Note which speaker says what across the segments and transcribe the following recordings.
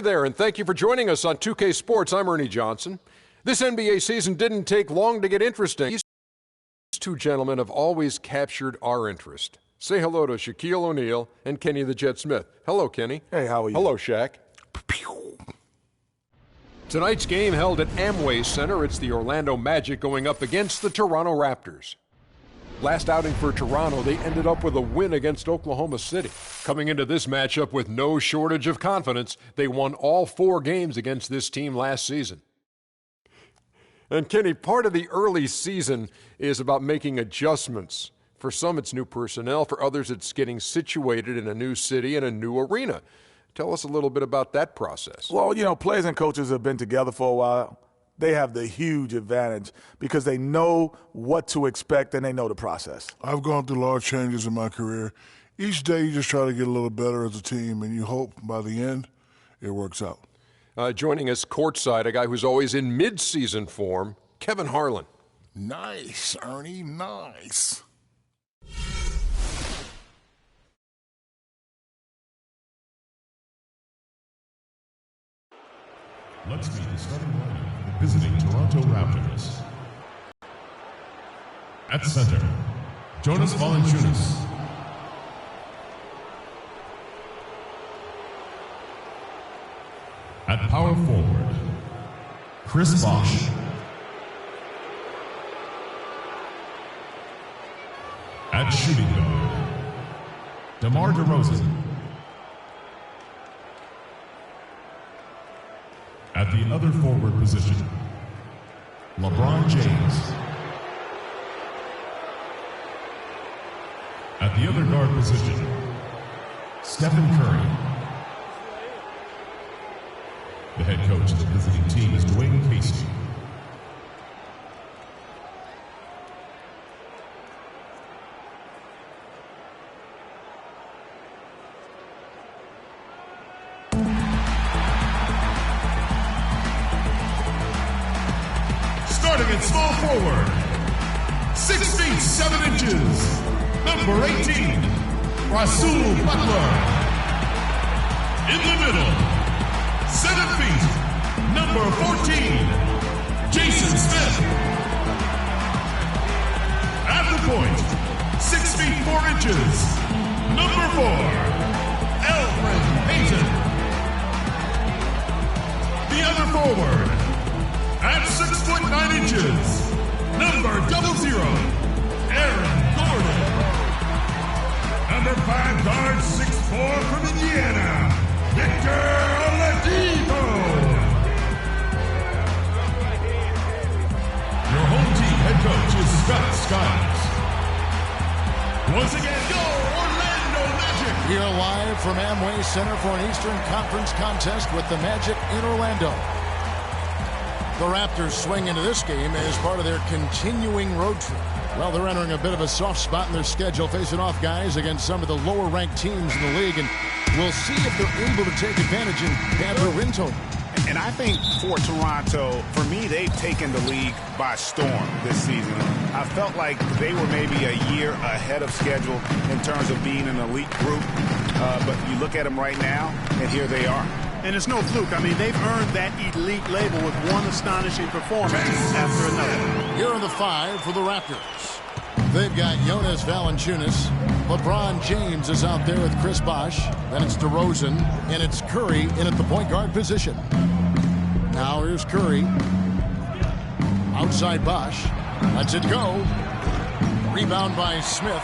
Speaker 1: Hey there, and thank you for joining us on 2K Sports. I'm Ernie Johnson. This NBA season didn't take long to get interesting. These two gentlemen have always captured our interest. Say hello to Shaquille O'Neal and Kenny the Jet Smith. Hello, Kenny.
Speaker 2: Hey, how are you?
Speaker 1: Hello, Shaq. Tonight's game held at Amway Center. It's the Orlando Magic going up against the Toronto Raptors. Last outing for Toronto, they ended up with a win against Oklahoma City. Coming into this matchup with no shortage of confidence, they won all 4 games against this team last season. And Kenny, part of the early season is about making adjustments. For some, it's new personnel. For others, it's getting situated in a new city and a new arena. Tell us a little bit about that process.
Speaker 2: Well, you know, players and coaches have been together for a while. They have the huge advantage because they know what to expect and they know the process.
Speaker 3: I've gone through large changes in my career. Each day you just try to get a little better as a team, and you hope by the end it works out.
Speaker 1: Joining us courtside, a guy who's always in mid-season form, Kevin Harlan.
Speaker 3: Nice, Ernie, nice.
Speaker 4: Let's meet the starting lineup for the visiting Toronto Raptors. At center, Jonas Valanciunas. At power forward, Chris Bosh. At shooting guard, DeMar DeRozan. At the other forward position, LeBron James. At the other guard position, Stephen Curry. The head coach of the visiting team is Dwayne Casey. Starting at small forward, 6 feet 7 inches, number 18, Rasul Butler. In the middle, 7 feet, number 14, Jason Smith. At the point, 6 feet 4 inches, number 4, Elfrid Payton. The other forward, at 6 foot 9 inches, number 00, Aaron Gordon. Number 5 guard, 6'4" from Indiana, Victor Oladipo. Your home team head coach is Scott Skiles. Once again, go Orlando Magic!
Speaker 5: We are live from Amway Center for an Eastern Conference contest with the Magic in Orlando. The Raptors swing into this game as part of their continuing road trip. Well, they're entering a bit of a soft spot in their schedule, facing off guys against some of the lower-ranked teams in the league, and we'll see if they're able to take advantage and have their win total.
Speaker 6: And I think for Toronto, for me, they've taken the league by storm this season. I felt like they were maybe a year ahead of schedule in terms of being an elite group. But you look at them right now, and here they are.
Speaker 7: And it's no fluke. I mean, they've earned that elite label with one astonishing performance after another.
Speaker 5: Here are the 5 for the Raptors. They've got Jonas Valanciunas. LeBron James is out there with Chris Bosh. Then it's DeRozan, and it's Curry in at the point guard position. Now here's Curry. Outside Bosh. Lets it go. Rebound by Smith.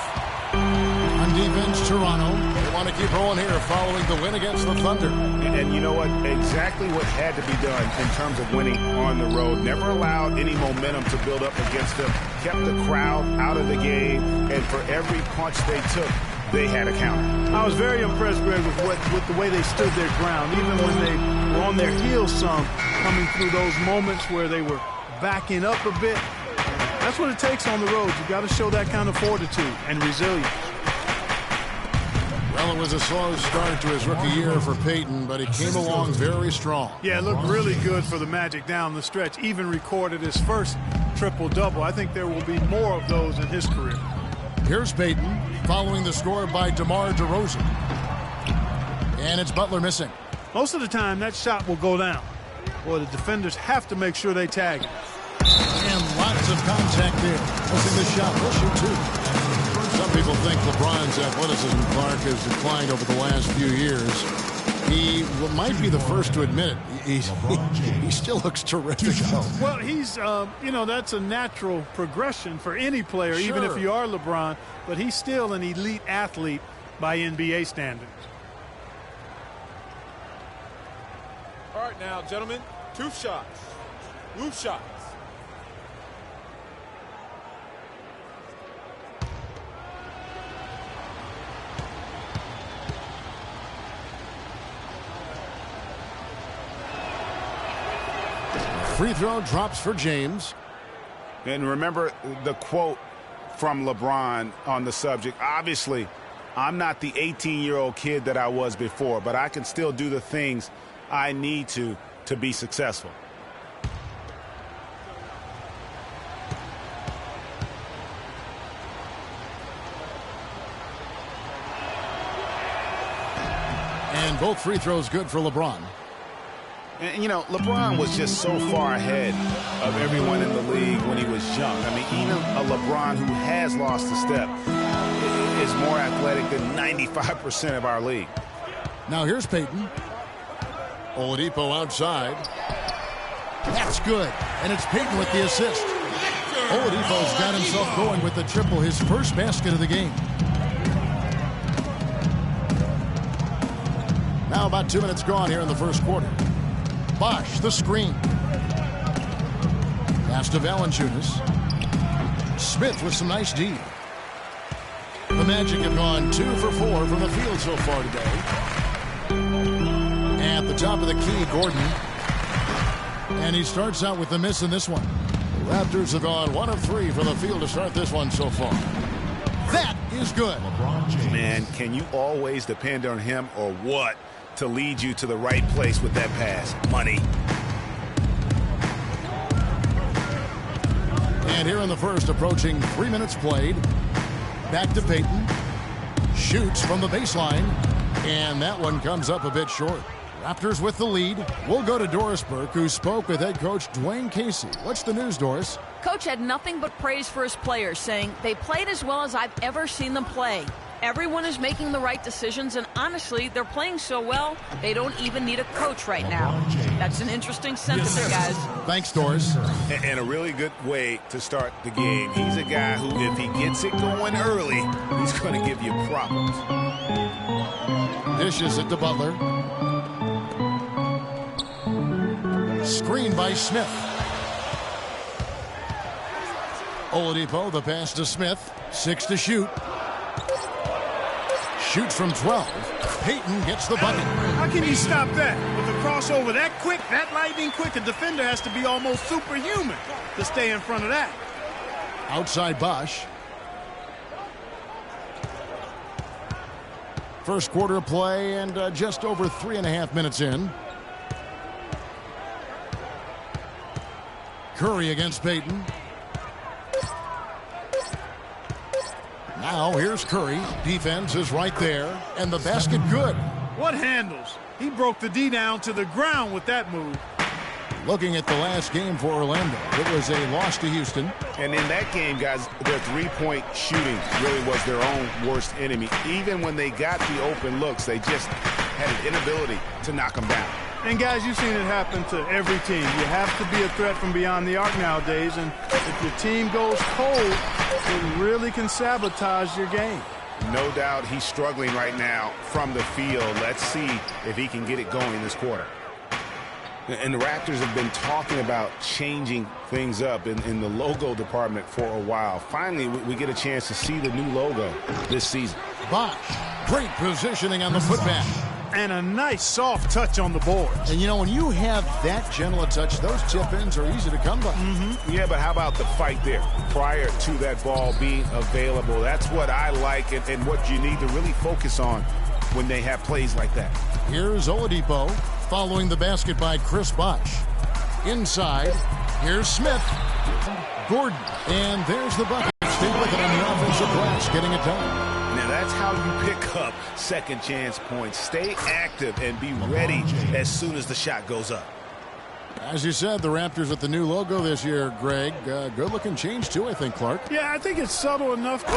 Speaker 5: On defense, Toronto. They want to keep rolling here following the win against the Thunder.
Speaker 6: And you know what? Exactly what had to be done in terms of winning on the road. Never allowed any momentum to build up against them. Kept the crowd out of the game. And for every punch they took, they had a counter.
Speaker 7: I was very impressed, Greg, with the way they stood their ground, even when they were on their heels some, coming through those moments where they were backing up a bit. That's what it takes on the road. You got to show that kind of fortitude and resilience.
Speaker 5: Well, it was a slow start to his rookie year for Payton, but he came along very strong.
Speaker 7: Yeah, it looked really good for the Magic down the stretch. Even recorded his first triple-double. I think there will be more of those in his career.
Speaker 5: Here's Payton, following the score by DeMar DeRozan. And it's Butler missing.
Speaker 7: most of the time that shot will go down. Boy, the defenders have to make sure they tag it.
Speaker 5: And lots of contact there. Missing the shot. We'll shoot two. Some people think LeBron's athleticism, Clark, has declined over the last few years. He might be the first to admit it. He still looks terrific.
Speaker 7: Well, he's, that's a natural progression for any player,
Speaker 5: Sure.
Speaker 7: even if you are LeBron. But he's still an elite athlete by NBA standards.
Speaker 8: All right, now, gentlemen, two shots. Roof shots.
Speaker 5: Free throw drops for James.
Speaker 6: And remember the quote from LeBron on the subject. Obviously, I'm not the 18-year-old kid that I was before, but I can still do the things I need to be successful.
Speaker 5: And both free throws good for LeBron.
Speaker 6: And, LeBron was just so far ahead of everyone in the league when he was young. I mean, even a LeBron who has lost a step is more athletic than 95% of our league.
Speaker 5: Now here's Payton. Oladipo outside. That's good. And it's Payton with the assist. Oladipo's got himself going with the triple, his first basket of the game. Now about 2 minutes gone here in the first quarter. Bosh, the screen. Pass to Valanciunas. Smith with some nice D. The Magic have gone 2 for 4 from the field so far today. At the top of the key, Gordon. And he starts out with the miss in this one. The Raptors have gone 1 of 3 from the field to start this one so far. That is good.
Speaker 6: Man, can you always depend on him or what to lead you to the right place with that pass? Money.
Speaker 5: And here in the first, approaching 3 minutes played. Back to Payton. Shoots from the baseline. And that one comes up a bit short. Raptors with the lead. We'll go to Doris Burke, who spoke with head coach Dwayne Casey. What's the news, Doris?
Speaker 9: Coach had nothing but praise for his players, saying they played as well as I've ever seen them play. Everyone is making the right decisions, and honestly, they're playing so well, they don't even need a coach right now. That's an interesting sentence, guys.
Speaker 5: Thanks, Doris.
Speaker 6: And a really good way to start the game. He's a guy who, if he gets it going early, he's going to give you problems.
Speaker 5: Dishes it to Butler. Screen by Smith. Oladipo, the pass to Smith. 6 to shoot. Shoots from 12. Payton gets the bucket.
Speaker 7: How can you stop that? With a crossover that quick, that lightning quick, a defender has to be almost superhuman to stay in front of that.
Speaker 5: Outside Bosh. First quarter of play and just over 3.5 minutes in. Curry against Payton. Now here's Curry. Defense is right there. And the basket good.
Speaker 7: What handles? He broke the D down to the ground with that move.
Speaker 5: Looking at the last game for Orlando, it was a loss to Houston.
Speaker 6: And in that game, guys, their three-point shooting really was their own worst enemy. Even when they got the open looks, they just had an inability to knock them down.
Speaker 7: And, guys, you've seen it happen to every team. You have to be a threat from beyond the arc nowadays. And if your team goes cold, it really can sabotage your game.
Speaker 6: No doubt he's struggling right now from the field. Let's see if he can get it going this quarter. And the Raptors have been talking about changing things up in the logo department for a while. Finally, we get a chance to see the new logo this season.
Speaker 5: Bosh, great positioning on the putback.
Speaker 7: And a nice soft touch on the boards.
Speaker 5: And, you know, when you have that gentle a touch, those tip-ins are easy to come by.
Speaker 6: Yeah, but how about the fight there prior to that ball being available? That's what I like and what you need to really focus on when they have plays like that.
Speaker 5: Here's Oladipo following the basket by Chris Bosh. Inside, here's Smith. Gordon, and there's the bucket. Stay with it on the offensive glass, getting it done.
Speaker 6: Now, And that's how you pick up second chance points. Stay active and be ready as soon as the shot goes up.
Speaker 5: As you said, the Raptors with the new logo this year, Greg. Good-looking change, too, I think, Clark.
Speaker 7: Yeah, I think it's subtle enough. Tell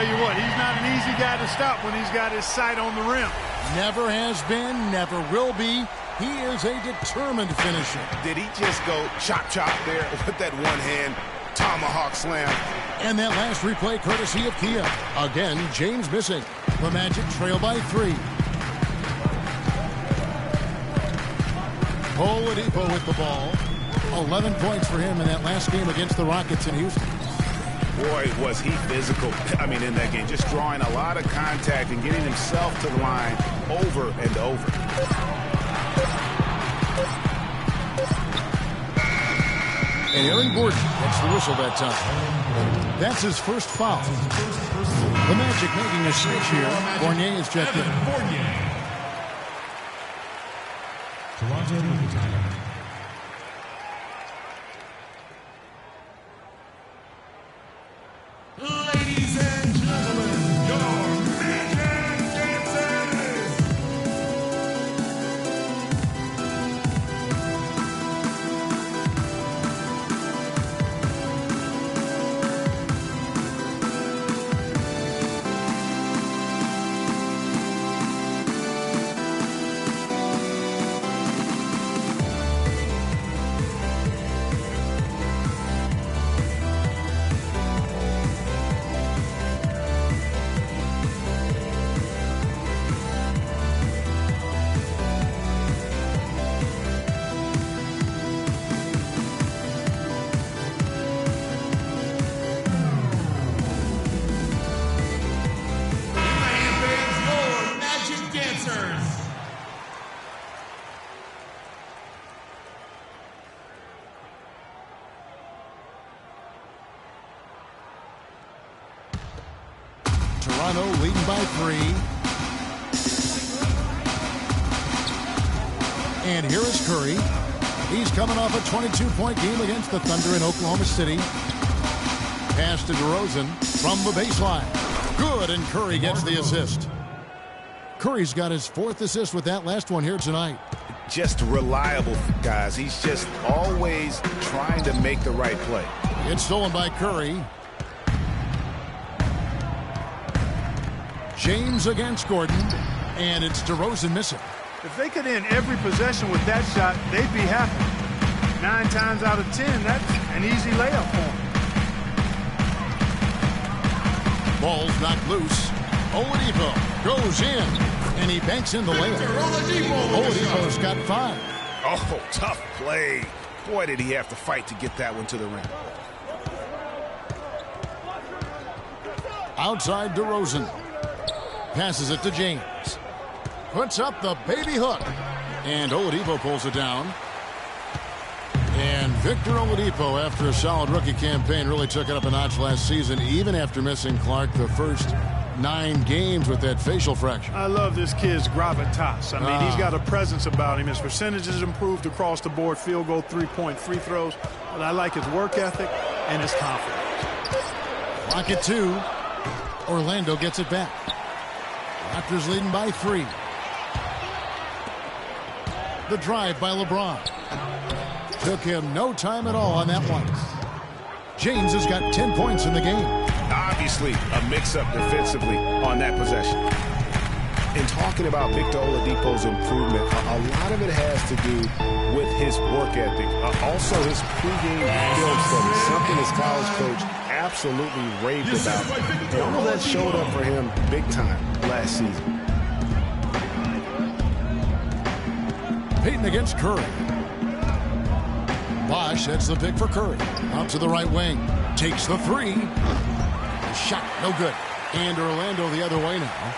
Speaker 7: you what, he's not an easy guy to stop when he's got his sight on the rim.
Speaker 5: Never has been, never will be. He is a determined finisher.
Speaker 6: Did he just go chop there with that one-hand tomahawk slam?
Speaker 5: And that last replay courtesy of Kia. Again, James missing. The Magic trail by 3. Oladipo with the ball. 11 points for him in that last game against the Rockets in Houston.
Speaker 6: Boy, was he physical. In that game, just drawing a lot of contact and getting himself to the line over and over.
Speaker 5: And Aaron Gordon gets the whistle that time. That's his first foul. The Magic making a switch here. Fournier is checked in.
Speaker 4: Toronto with the timeout. Ladies and gentlemen, your Magic dancers.
Speaker 5: Toronto leading by 3. And here is Curry. He's coming off a 22-point game against the Thunder in Oklahoma City. Pass to DeRozan from the baseline. Good, and Curry gets the assist. Curry's got his 4th assist with that last one here tonight.
Speaker 6: Just reliable, guys. He's just always trying to make the right play.
Speaker 5: It's stolen by Curry. James against Gordon, and it's DeRozan missing.
Speaker 7: If they could end every possession with that shot, they'd be happy. 9 times out of 10, that's an easy layup for them.
Speaker 5: Ball's knocked loose. Oladipo goes in, and he banks in the layup. Oladipo's got 5.
Speaker 6: Oh, tough play. Boy, did he have to fight to get that one to the rim.
Speaker 5: Outside DeRozan. Passes it to James. Puts up the baby hook. And Oladipo pulls it down. And Victor Oladipo, after a solid rookie campaign, really took it up a notch last season, even after missing, Clark, the first 9 games with that facial fracture.
Speaker 7: I love this kid's gravitas. I mean, he's got a presence about him. His percentages improved across the board, field goal, 3-point free throws. But I like his work ethic and his confidence.
Speaker 5: Clock at 2. Orlando gets it back. Raptors leading by 3. The drive by LeBron. Took him no time at all on that one. James has got 10 points in the game.
Speaker 6: Obviously, a mix-up defensively on that possession. In talking about Victor Oladipo's improvement, a lot of it has to do with his work ethic. Also, his pregame film study, something his college coach absolutely raved about. And all that showed up for him big time last season.
Speaker 5: Payton against Curry. Bosh, that's the pick for Curry. Out to the right wing. Takes the 3. Shot, no good. And Orlando the other way now.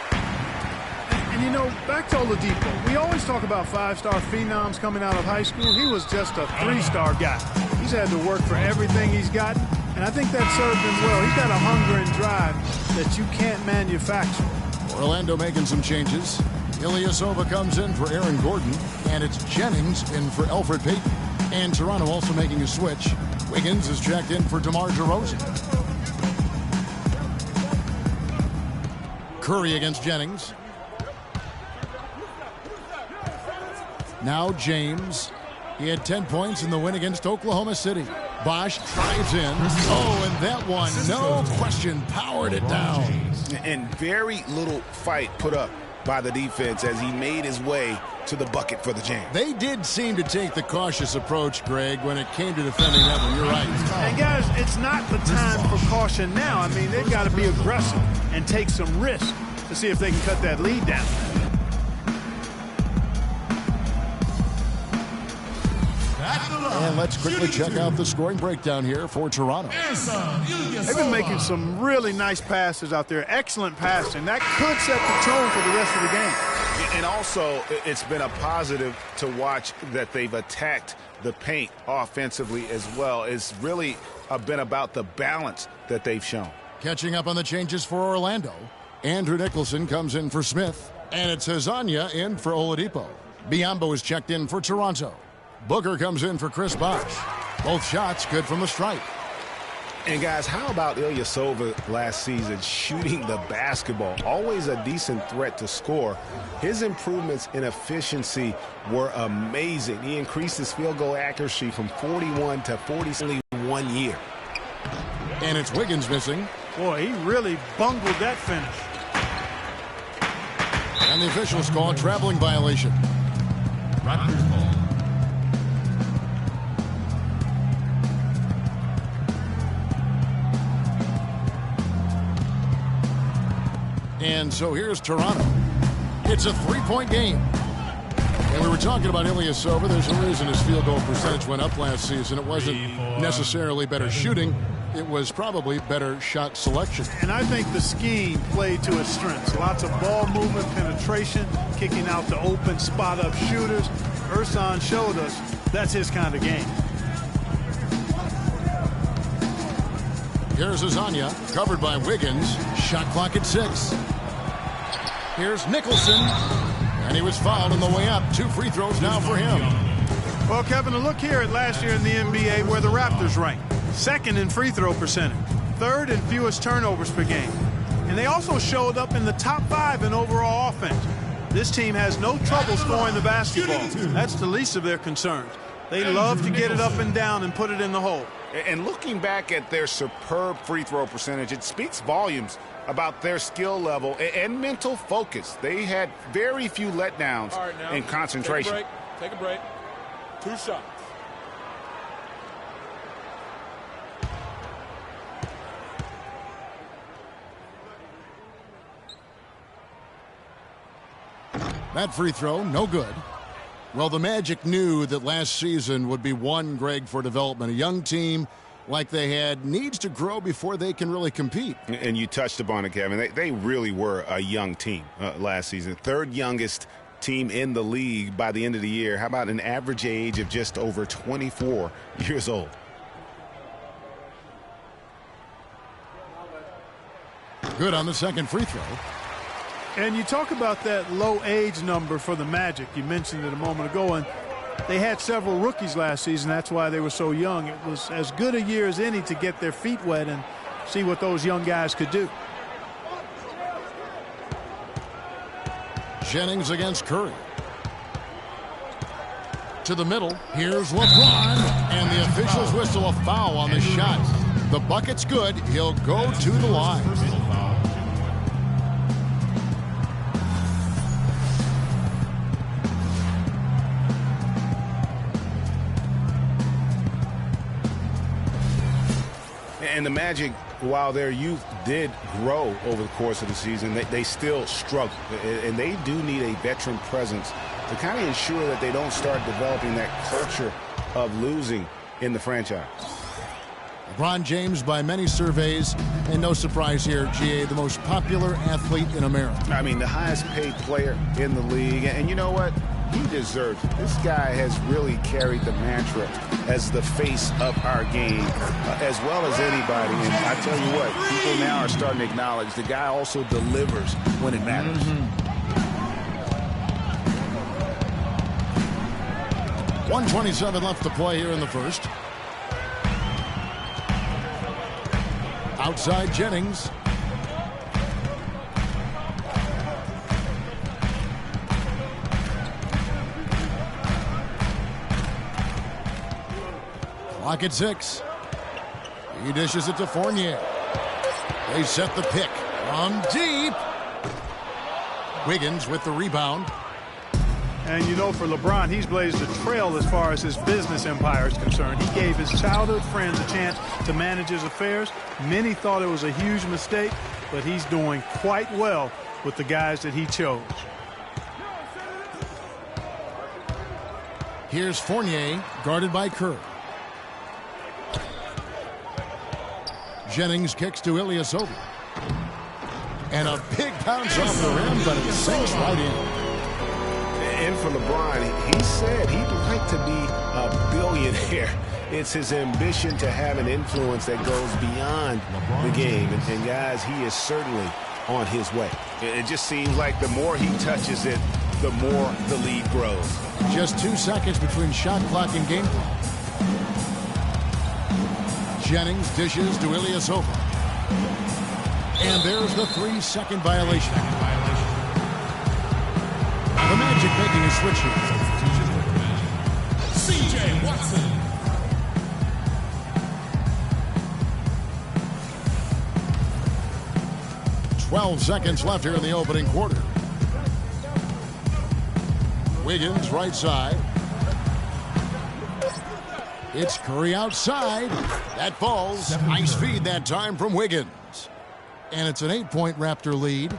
Speaker 7: And you know, back to Oladipo, we always talk about 5-star phenoms coming out of high school. He was just a 3-star guy. He's had to work for everything he's gotten, and I think that served him well. He's got a hunger and drive that you can't manufacture.
Speaker 5: Orlando making some changes. Ilyasova comes in for Aaron Gordon, and it's Jennings in for Elfrid Payton. And Toronto also making a switch. Wiggins is checked in for DeMar DeRozan. Curry against Jennings. Now James. He had 10 points in the win against Oklahoma City. Bosch drives in. Oh, and that one, no question, powered it down.
Speaker 6: And very little fight put up by the defense as he made his way to the bucket for the jam.
Speaker 5: They did seem to take the cautious approach, Greg, when it came to defending that one. You're right.
Speaker 7: And guys, it's not the time for caution now. I mean, they've got to be aggressive and take some risk to see if they can cut that lead down.
Speaker 5: And let's quickly check out the scoring breakdown here for Toronto.
Speaker 7: They've been making some really nice passes out there. Excellent passing. That could set the tone for the rest of the game.
Speaker 6: And also, it's been a positive to watch that they've attacked the paint offensively as well. It's really been about the balance that they've shown.
Speaker 5: Catching up on the changes for Orlando. Andrew Nicholson comes in for Smith. And it's Hezonja in for Oladipo. Biyombo is checked in for Toronto. Booker comes in for Chris Bosh. Both shots good from the stripe.
Speaker 6: And guys, how about Ilyasova last season shooting the basketball? Always a decent threat to score. His improvements in efficiency were amazing. He increased his field goal accuracy from 41 to 40 only 1 year.
Speaker 5: And it's Wiggins missing.
Speaker 7: Boy, he really bungled that finish.
Speaker 5: And the officials call a traveling violation.
Speaker 4: Raptors ball.
Speaker 5: And so here's Toronto. It's a three-point game. And we were talking about Ilyasova. There's a reason his field goal percentage went up last season. It wasn't necessarily better shooting. It was probably better shot selection.
Speaker 7: And I think the scheme played to his strengths. Lots of ball movement, penetration, kicking out the open spot-up shooters. Ersan showed us that's his kind of game.
Speaker 5: Here's Hezonja, covered by Wiggins. Shot clock at 6. Here's Nicholson, and he was fouled on the way up. 2 free throws now for him.
Speaker 7: Well, Kevin, a look here at last year in the NBA where the Raptors ranked. Second in free throw percentage. Third in fewest turnovers per game. And they also showed up in the top 5 in overall offense. This team has no trouble scoring the basketball. That's the least of their concerns. They love to get it up and down and put it in the hole.
Speaker 6: And looking back at their superb free throw percentage, it speaks volumes about their skill level and mental focus. They had very few letdowns in concentration.
Speaker 8: Take a break. 2 shots.
Speaker 5: That free throw, no good. Well, the Magic knew that last season would be one, Greg, for development. A young team like they had needs to grow before they can really compete.
Speaker 6: And you touched upon it, Kevin. They really were a young team last season. Third youngest team in the league by the end of the year. How about an average age of just over 24 years old?
Speaker 5: Good on the second free throw.
Speaker 7: And you talk about that low age number for the Magic. You mentioned it a moment ago, and they had several rookies last season. That's why they were so young. It was as good a year as any to get their feet wet and see what those young guys could do.
Speaker 5: Jennings against Curry. To the middle. Here's LeBron. And the officials whistle a foul on the shot. The bucket's good. He'll go to the line.
Speaker 6: And the Magic, while their youth did grow over the course of the season, they still struggle. And they do need a veteran presence to kind of ensure that they don't start developing that culture of losing in the franchise.
Speaker 5: LeBron James, by many surveys, and no surprise here, GA, the most popular athlete in America.
Speaker 6: I mean, the highest paid player in the league. And you know what? He deserves it. This guy has really carried the mantra as the face of our game as well as anybody. And I tell you what, people now are starting to acknowledge the guy also delivers when it matters.
Speaker 5: 1:27 left to play here in the first. Outside Jennings. Clock at 6. He dishes it to Fournier. They set the pick from deep. Wiggins with the rebound.
Speaker 7: And you know, for LeBron, he's blazed a trail as far as his business empire is concerned. He gave his childhood friends a chance to manage his affairs. Many thought it was a huge mistake, but he's doing quite well with the guys that he chose.
Speaker 5: Here's Fournier, guarded by Kerr. Jennings kicks to Ilyasova. And a big bounce off the rim, but it sinks right in.
Speaker 6: And for LeBron, he said he'd like to be a billionaire. It's his ambition to have an influence that goes beyond the game. And guys, he is certainly on his way. It just seems like the more he touches it, the more the lead grows.
Speaker 5: Just 2 seconds between shot clock and game clock. Jennings dishes to Ilyasova. And there's the 3-second violation. The Magic making a switch here.
Speaker 4: C.J. Watson.
Speaker 5: "12 seconds left here in the opening quarter. Wiggins right side. It's Curry outside. That falls. Nice feed that time from Wiggins. And it's an 8-point Raptor lead.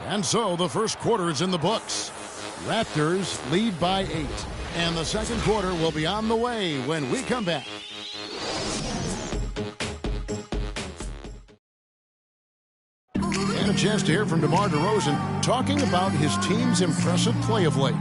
Speaker 5: And so the first quarter is in the books. Raptors lead by 8. And the second quarter will be on the way when we come back. And a chance to hear from DeMar DeRozan talking about his team's impressive play of late.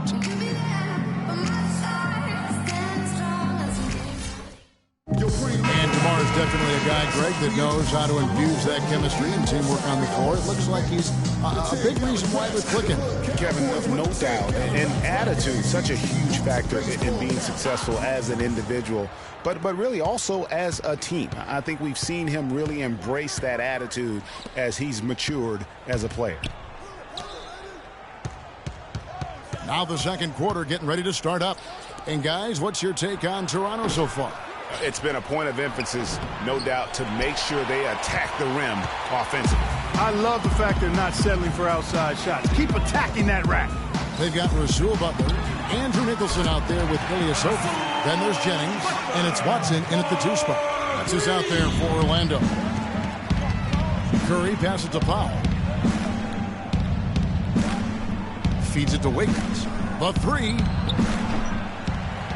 Speaker 5: And DeMar is definitely a guy, Greg, that knows how to infuse that chemistry and teamwork on the floor. It looks like he's a big reason why they're clicking.
Speaker 6: Kevin, no doubt. And attitude, such a huge factor in being successful as an individual, but really also as a team. I think we've seen him really embrace that attitude as he's matured as a player.
Speaker 5: Now the second quarter getting ready to start up. And guys, what's your take on Toronto so far?
Speaker 6: It's been a point of emphasis, no doubt, to make sure they attack the rim offensively.
Speaker 7: I love the fact they're not settling for outside shots. Keep attacking that rack.
Speaker 5: They've got Rasul Butler, Andrew Nicholson out there with Ilyasova. Then there's Jennings, and it's Watson in at the 2 spot. That's who's out there for Orlando. Curry passes to Powell. Feeds it to Wiggins. The 3.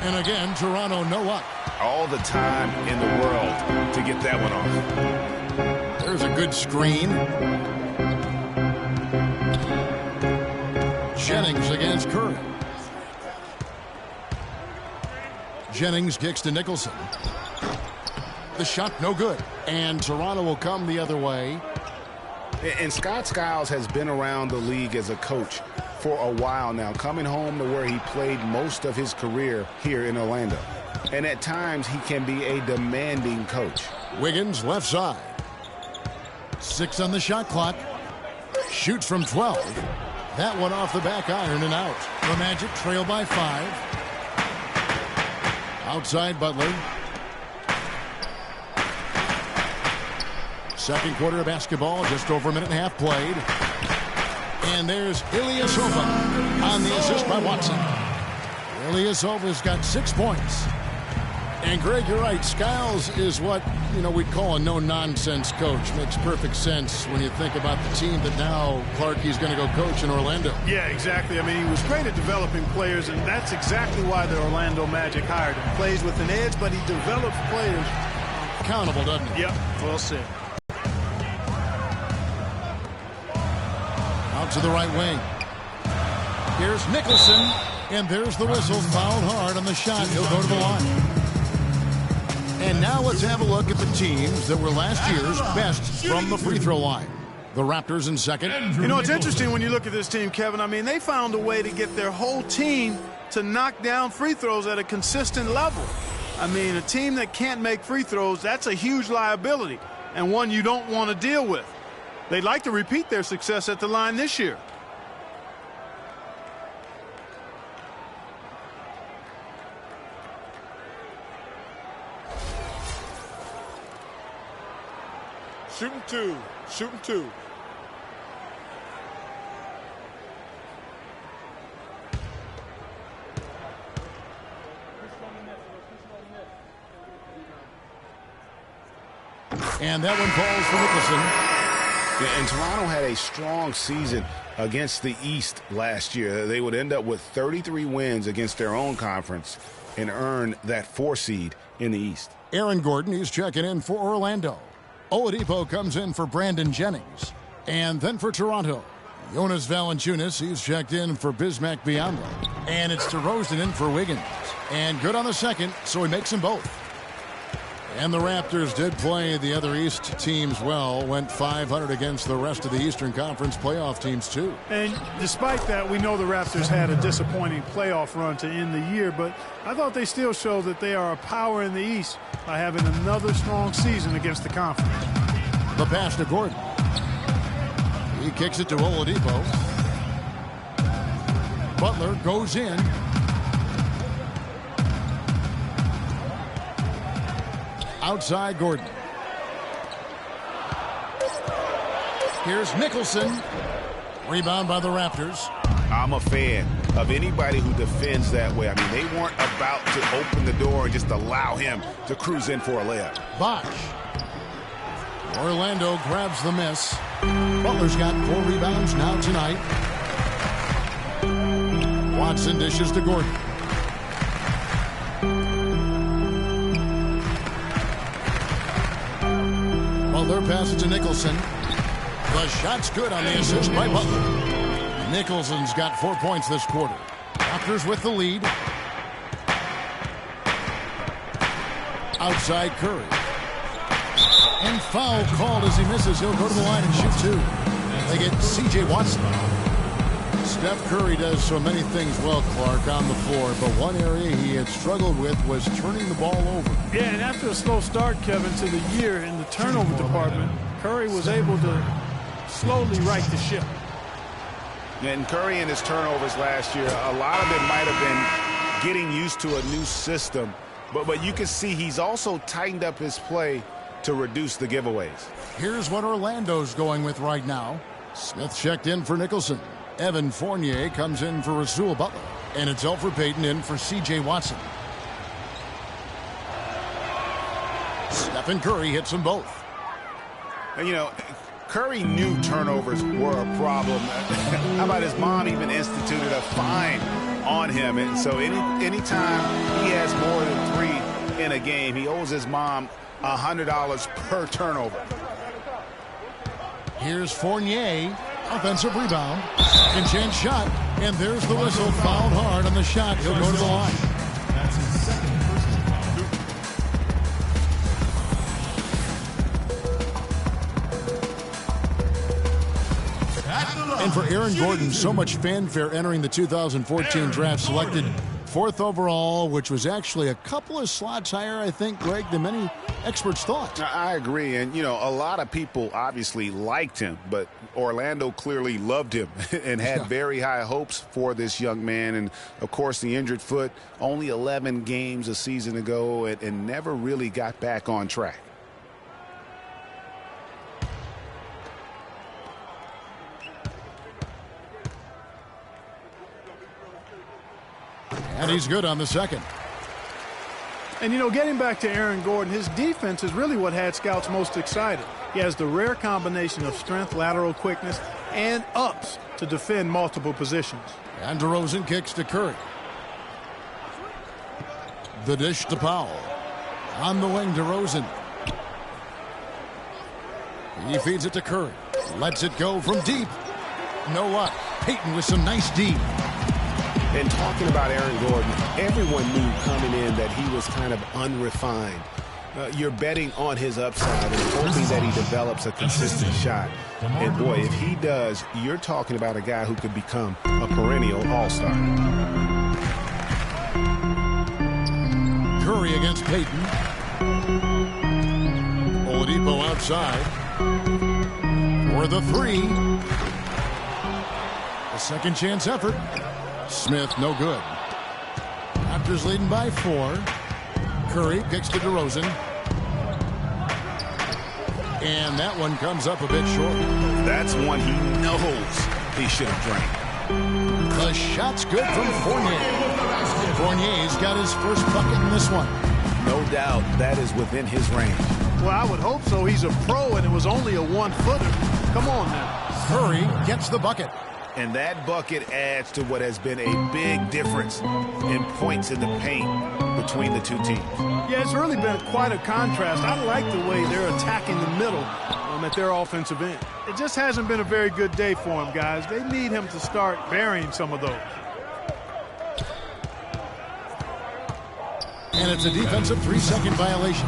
Speaker 5: And again, Toronto no up.
Speaker 6: All the time in the world to get that one off.
Speaker 5: There's a good screen. Jennings against Curry. Jennings kicks to Nicholson. The shot no good. And Toronto will come the other way.
Speaker 6: And Scott Skiles has been around the league as a coach for a while now, coming home to where he played most of his career here in Orlando. And at times, he can be a demanding coach.
Speaker 5: Wiggins left side. 6 on the shot clock. Shoots from 12. That one off the back iron and out. The Magic trail by 5. Outside Butler. Second quarter of basketball, just over a minute and a half played. And there's Ilyasova on the assist by Watson. Ilyasova's got 6 points. And Greg, you're right. Skiles is what, we'd call a no-nonsense coach. Makes perfect sense when you think about the team that now Clarkie's going to go coach in Orlando.
Speaker 7: Yeah, exactly. I mean, he was great at developing players, and that's exactly why the Orlando Magic hired him. Plays with an edge, but he develops players.
Speaker 5: Accountable, doesn't he?
Speaker 7: Yep, well said.
Speaker 5: Out to the right wing. Here's Nicholson, and there's the whistle. Fouled hard on the shot. He'll go to the line. And now let's have a look at the teams that were last year's best from the free throw line. The Raptors in second.
Speaker 7: It's interesting when you look at this team, Kevin. I mean, they found a way to get their whole team to knock down free throws at a consistent level. I mean, a team that can't make free throws, that's a huge liability and one you don't want to deal with. They'd like to repeat their success at the line this year.
Speaker 8: two. Shooting two.
Speaker 5: And that one falls for Nicholson.
Speaker 6: Yeah, and Toronto had a strong season against the East last year. They would end up with 33 wins against their own conference and earn that 4 seed in the East.
Speaker 5: Aaron Gordon, he's checking in for Orlando. Oladipo comes in for Brandon Jennings. And then for Toronto, Jonas Valanciunas, he's checked in for Bismack Biyombo. And it's DeRozan in for Wiggins. And good on the second, so he makes them both. And the Raptors did play the other East teams well, went 500 against the rest of the Eastern Conference playoff teams, too.
Speaker 7: And despite that, we know the Raptors had a disappointing playoff run to end the year, but I thought they still showed that they are a power in the East by having another strong season against the conference.
Speaker 5: The pass to Gordon. He kicks it to Oladipo. Butler goes in. Outside Gordon. Here's Nicholson. Rebound by the Raptors.
Speaker 6: I'm a fan of anybody who defends that way. I mean, they weren't about to open the door and just allow him to cruise in for a layup.
Speaker 5: Bosh. Orlando grabs the miss. Butler's got 4 rebounds now tonight. Watson dishes to Gordon. Butler passes to Nicholson. The shot's good on the assist by Butler. Nicholson's got 4 points this quarter. Raptors with the lead. Outside Curry. And foul called as he misses. He'll go to the line and shoot 2. They get C.J. Watson. Steph Curry does so many things well, Clark, on the floor, but one area he had struggled with was turning the ball over.
Speaker 7: Yeah, and after a slow start, Kevin, to the year in the turnover department, Curry was able to slowly right the ship.
Speaker 6: And Curry and his turnovers last year, a lot of it might have been getting used to a new system, but you can see he's also tightened up his play to reduce the giveaways.
Speaker 5: Here's what Orlando's going with right now. Smith checked in for Nicholson. Evan Fournier comes in for Rasul Butler. And it's Elfrid Payton in for C.J. Watson. Stephen Curry hits them both.
Speaker 6: And, you know, Curry knew turnovers were a problem. How about his mom even instituted a fine on him? And so anytime he has more than 3 in a game, he owes his mom $100 per turnover.
Speaker 5: Here's Fournier. Offensive rebound. Second chance shot. And there's the whistle. Fouled hard on the shot. He'll go to the line.
Speaker 4: That's his second personal foul.
Speaker 5: And for Aaron Gordon, so much fanfare entering the 2014 draft, selected 4th overall, which was actually a couple of slots higher, I think, Greg, than many experts thought.
Speaker 6: I agree. And, you know, a lot of people obviously liked him, but Orlando clearly loved him and had very high hopes for this young man. And, of course, the injured foot, only 11 games a season ago and never really got back on track.
Speaker 5: And he's good on the second.
Speaker 7: And, you know, getting back to Aaron Gordon, his defense is really what had scouts most excited. He has the rare combination of strength, lateral quickness, and ups to defend multiple positions.
Speaker 5: And DeRozan kicks to Curry. The dish to Powell. On the wing, DeRozan. He feeds it to Curry. Lets it go from deep. No luck. Payton with some nice D.
Speaker 10: And talking about Aaron Gordon, everyone knew coming in that he was kind of unrefined. You're betting on his upside and hoping that he develops a consistent shot. And boy, if he does, you're talking about a guy who could become a perennial all-star.
Speaker 5: Curry against Payton. Oladipo outside. For the 3. A second chance effort. Smith, no good. Raptors leading by 4. Curry kicks to DeRozan. And that one comes up a bit short.
Speaker 6: That's one he knows he should have drained.
Speaker 5: The shot's good from Fournier. Fournier's got his first bucket in this one.
Speaker 6: No doubt that is within his range.
Speaker 7: Well, I would hope so. He's a pro, and it was only a one-footer. Come on now.
Speaker 5: Curry gets the bucket.
Speaker 6: And that bucket adds to what has been a big difference in points in the paint between the two teams.
Speaker 7: Yeah, it's really been quite a contrast. I like the way they're attacking the middle at their offensive end. It just hasn't been a very good day for him, guys. They need him to start burying some of those.
Speaker 5: And it's a defensive 3-second violation.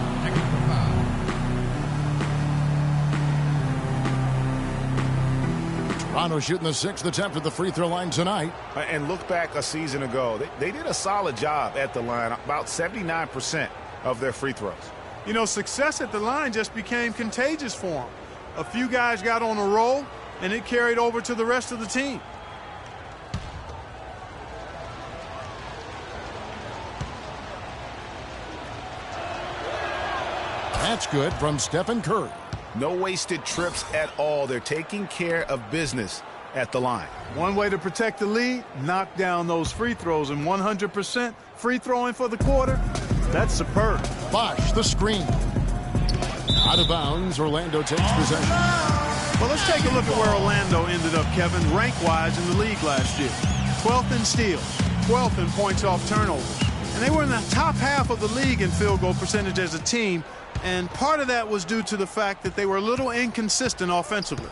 Speaker 5: Toronto shooting the 6th attempt at the free throw line tonight.
Speaker 6: And look back a season ago. They did a solid job at the line, about 79% of their free throws.
Speaker 7: You know, success at the line just became contagious for them. A few guys got on a roll, and it carried over to the rest of the team.
Speaker 5: That's good from Stephen Curry.
Speaker 6: No wasted trips at all. They're taking care of business at the line.
Speaker 7: One way to protect the lead, knock down those free throws, and 100% free throwing for the quarter. That's superb.
Speaker 5: Bosh, the screen. Out of bounds, Orlando takes possession.
Speaker 7: Well, let's take a look at where Orlando ended up, Kevin, rank-wise in the league last year. 12th in steals, 12th in points off turnovers. And they were in the top half of the league in field goal percentage as a team. And part of that was due to the fact that they were a little inconsistent offensively.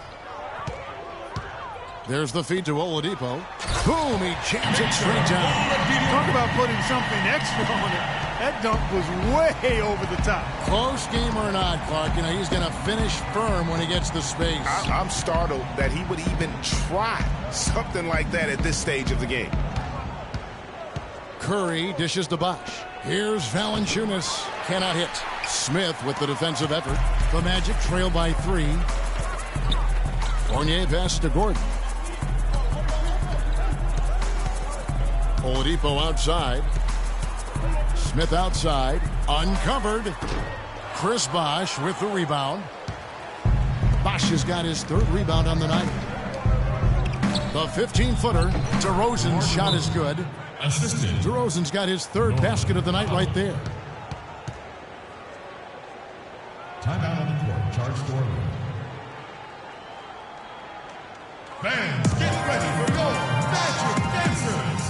Speaker 5: There's the feed to Oladipo. Boom, he jams it straight down.
Speaker 7: Talk about putting something extra on it. That dunk was way over the top.
Speaker 5: Close game or not, Clark, you know, he's going to finish firm when he gets the space.
Speaker 6: I'm startled that he would even try something like that at this stage of the game. Curry
Speaker 5: dishes to Bosh. Here's Valanciunas. Cannot hit. Smith with the defensive effort. The Magic trail by 3. Fournier pass to Gordon. Oladipo outside. Smith outside. Uncovered. Chris Bosh with the rebound. Bosh has got his 3rd rebound on the night. The 15-footer. DeRozan's shot is good. DeRozan's got his 3rd basket of the night right there.
Speaker 4: Timeout on the court. Charge for Orlando. Fans, get ready for your Magic Dancers.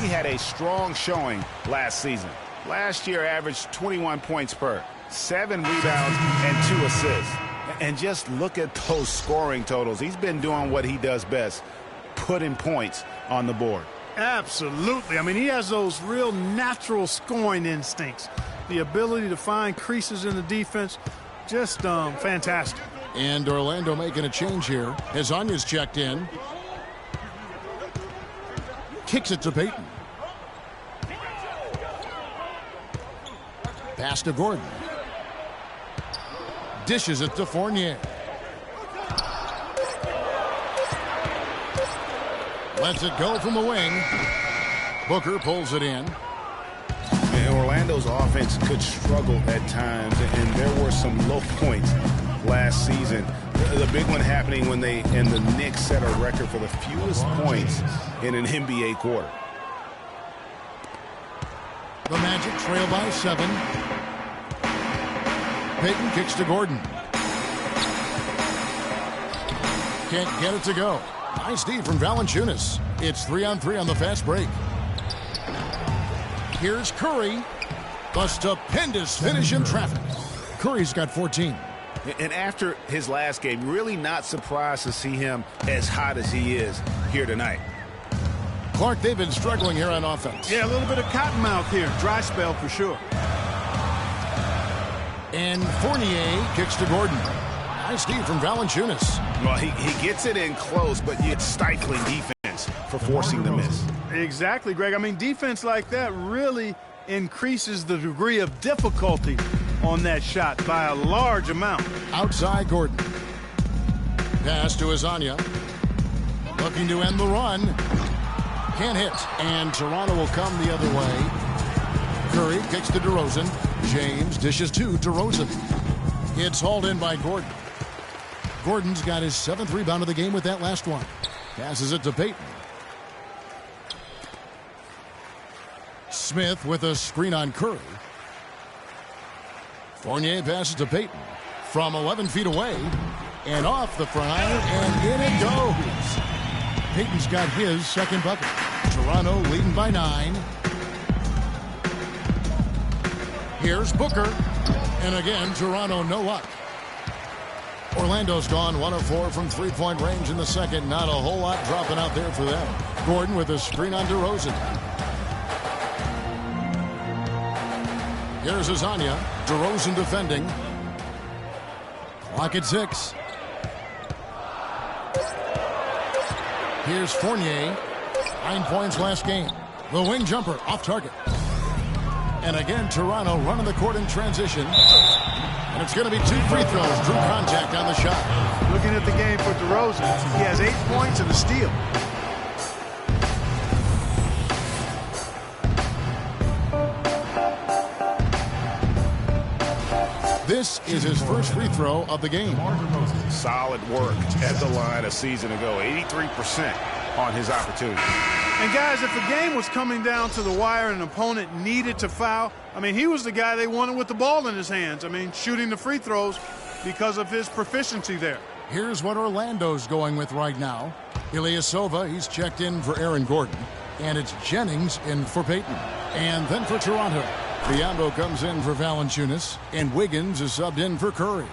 Speaker 6: He had a strong showing last season. Last year averaged 21 points per, 7 rebounds, and 2 assists. And just look at those scoring totals. He's been doing what he does best, putting points on the board.
Speaker 7: Absolutely. I mean, he has those real natural scoring instincts. The ability to find creases in the defense, just fantastic.
Speaker 5: And Orlando making a change here. Hezonja's checked in. Kicks it to Payton. Pass to Gordon. Dishes it to Fournier. Lets it go from the wing. Booker pulls it in.
Speaker 6: And Orlando's offense could struggle at times, and there were some low points last season. The big one happening when the Knicks set a record for the fewest points in an NBA quarter.
Speaker 5: The Magic trail by 7. Payton kicks to Gordon. Can't get it to go. Nice D from Valanciunas. It's 3-on-3 on the fast break. Here's Curry. The stupendous finish in traffic. Curry's got 14.
Speaker 6: And after his last game, really not surprised to see him as hot as he is here tonight.
Speaker 5: Clark, they've been struggling here on offense.
Speaker 7: Yeah, a little bit of cottonmouth here. Dry spell for sure.
Speaker 5: And Fournier kicks to Gordon. Nice D from Valanciunas.
Speaker 6: Well, he gets it in close, but it's stifling defense for forcing the miss.
Speaker 7: Exactly, Greg. I mean, defense like that really increases the degree of difficulty on that shot by a large amount.
Speaker 5: Outside Gordon. Pass to Azania. Looking to end the run. Can't hit. And Toronto will come the other way. Curry kicks to DeRozan. James dishes to DeRozan. It's hauled in by Gordon. Gordon's got his 7th rebound of the game with that last one. Passes it to Payton. Smith with a screen on Curry. Fournier passes to Payton from 11 feet away and off the front iron, and in it goes. Payton's got his 2nd bucket. Toronto leading by 9. Here's Booker, and again Toronto no luck. Orlando's gone 1 of 4 from 3-point range in the second. Not a whole lot dropping out there for them. Gordon with a screen on DeRozan. Here's Azania. DeRozan defending. Clock at 6. Here's Fournier. 9 points last game. The wing jumper off target. And again, Toronto running the court in transition. And it's going to be 2 free throws. Drew contact on the shot.
Speaker 7: Looking at the game for DeRozan, he has 8 points and a steal.
Speaker 5: This is his first free throw of the game.
Speaker 6: Solid work at the line a season ago. 83% on his opportunity.
Speaker 7: And guys, if the game was coming down to the wire and an opponent needed to foul, I mean, he was the guy they wanted with the ball in his hands. I mean, shooting the free throws because of his proficiency there.
Speaker 5: Here's what Orlando's going with right now. Ilyasova, he's checked in for Aaron Gordon. And it's Jennings in for Payton. And then for Toronto, Biyombo comes in for Valanciunas. And Wiggins is subbed in for Curry.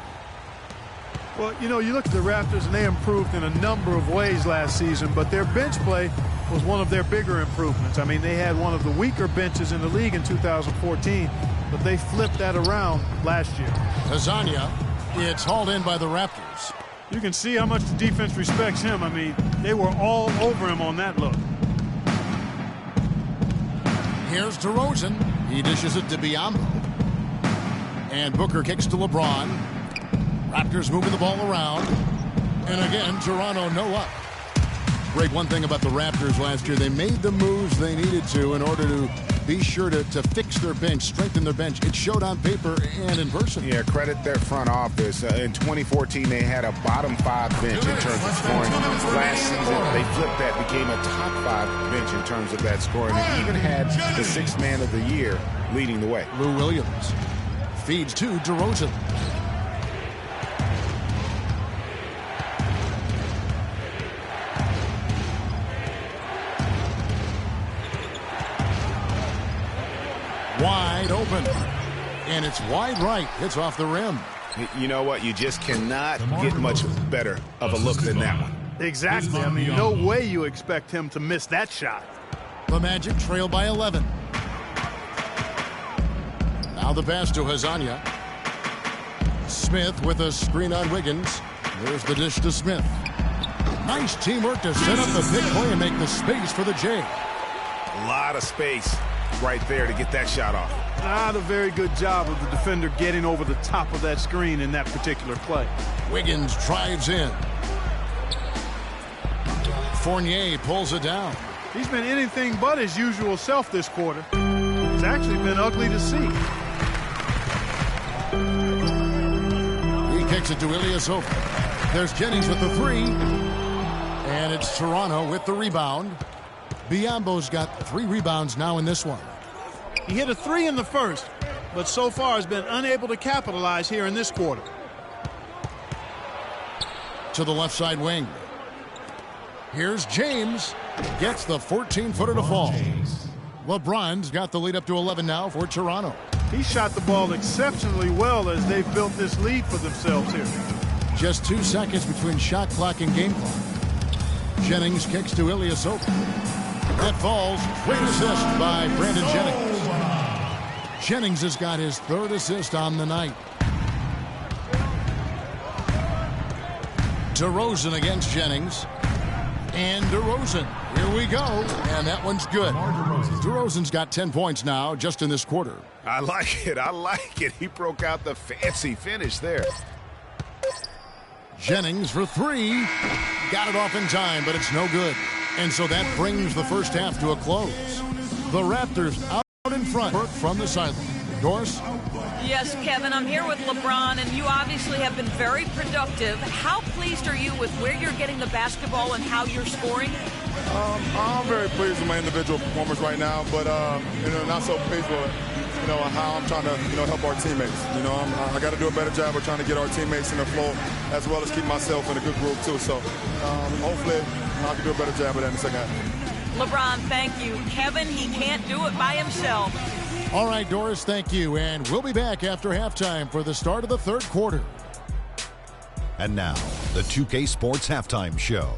Speaker 7: Well, you know, you look at the Raptors, and they improved in a number of ways last season, but their bench play was one of their bigger improvements. I mean, they had one of the weaker benches in the league in 2014, but they flipped that around last year.
Speaker 5: Azania, it's hauled in by the Raptors.
Speaker 7: You can see how much the defense respects him. I mean, they were all over him on that look.
Speaker 5: Here's DeRozan. He dishes it to Biyombo. And Booker kicks to LeBron. Raptors moving the ball around. And again, Toronto no luck. Great one thing about the Raptors last year, they made the moves they needed to in order to be sure to fix their bench, strengthen their bench. It showed on paper and in person.
Speaker 6: Yeah, credit their front office. In 2014, they had a bottom 5 bench in terms of scoring. Last season, they flipped that, became a top 5 bench in terms of that scoring. They even had the 6th man of the year leading the way.
Speaker 5: Lou Williams feeds to DeRozan. Wide open. And it's wide right. It's off the rim.
Speaker 6: You know what? You just cannot get much better of a look than that one.
Speaker 7: Exactly. I mean, no way you expect him to miss that shot.
Speaker 5: The Magic trail by 11. Now the pass to Azania. Smith with a screen on Wiggins. There's the dish to Smith. Nice teamwork to set up the big play and make the space for the J.
Speaker 6: A lot of space right there to get that shot off.
Speaker 7: Not a very good job of the defender getting over the top of that screen in that particular play.
Speaker 5: Wiggins drives in. Fournier pulls it down.
Speaker 7: He's been anything but his usual self this quarter. It's actually been ugly to see.
Speaker 5: He kicks it to Ilyasova. There's Jennings with the 3. And it's Toronto with the rebound. Biyombo's got 3 rebounds now in this one.
Speaker 7: He hit a 3 in the first, but so far has been unable to capitalize here in this quarter.
Speaker 5: To the left side wing. Here's James. Gets the 14-footer to fall. LeBron's got the lead up to 11 now for Toronto.
Speaker 7: He shot the ball exceptionally well as they've built this lead for themselves here.
Speaker 5: Just 2 seconds between shot clock and game clock. Jennings kicks to Ilyasova. That falls. Great assist by Brandon Jennings. Jennings has got his 3rd assist on the night. DeRozan against Jennings. And DeRozan. Here we go. And that one's good. DeRozan's got 10 points now just in this quarter.
Speaker 6: I like it. I like it. He broke out the fancy finish there.
Speaker 5: Jennings for 3. Got it off in time, but it's no good. And so that brings the first half to a close. The Raptors out in front from the sideline. Doris?
Speaker 9: Yes, Kevin, I'm here with LeBron, and you obviously have been very productive. How pleased are you with where you're getting the basketball and how you're scoring?
Speaker 11: I'm very pleased with my individual performance right now, but not so pleased with how I'm trying to help our teammates. I got to do a better job of trying to get our teammates in the flow as well as keep myself in a good group too. So hopefully I can do a better job of that in the second half.
Speaker 9: LeBron, thank you. Kevin, he can't do it by himself.
Speaker 5: All right, Doris, thank you. And we'll be back after halftime for the start of the 3rd quarter.
Speaker 12: And now, the 2K Sports Halftime Show.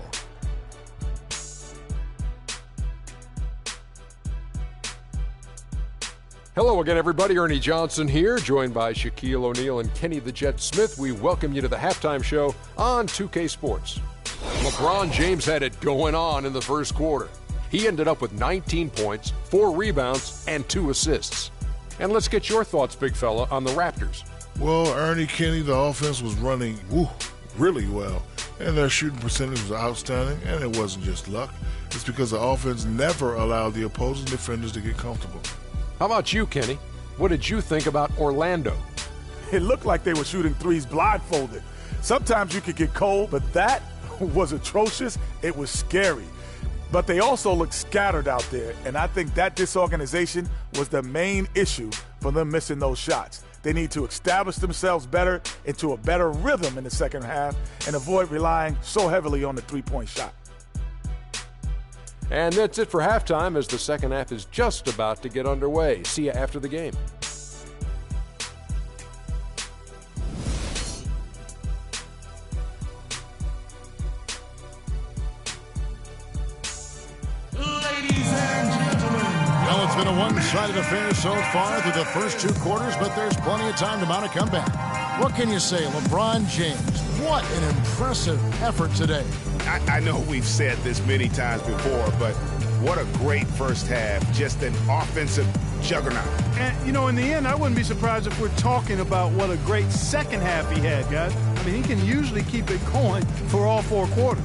Speaker 1: Hello again, everybody. Ernie Johnson here, joined by Shaquille O'Neal and Kenny the Jet Smith. We welcome you to the halftime show on 2K Sports. LeBron James had it going on in the first quarter. He ended up with 19 points, 4 rebounds, and 2 assists. And let's get your thoughts, big fella, on the Raptors.
Speaker 3: Well, Ernie, Kenny, the offense was running really well. And their shooting percentage was outstanding, and it wasn't just luck. It's because the offense never allowed the opposing defenders to get comfortable.
Speaker 1: How about you, Kenny? What did you think about Orlando?
Speaker 2: It looked like they were shooting threes blindfolded. Sometimes you could get cold, but that was atrocious. It was scary. But they also looked scattered out there, and I think that disorganization was the main issue for them missing those shots. They need to establish themselves better into a better rhythm in the second half and avoid relying so heavily on the three-point shot.
Speaker 1: And that's it for halftime as the second half is just about to get underway. See you after the game.
Speaker 5: Well, it's been a one-sided affair so far through the first 2 quarters, but there's plenty of time to mount a comeback. What can you say? LeBron James, what an impressive effort today.
Speaker 6: I know we've said this many times before, but what a great first half. Just an offensive juggernaut.
Speaker 7: And, in the end, I wouldn't be surprised if we're talking about what a great second half he had, guys. I mean, he can usually keep it going for all 4 quarters.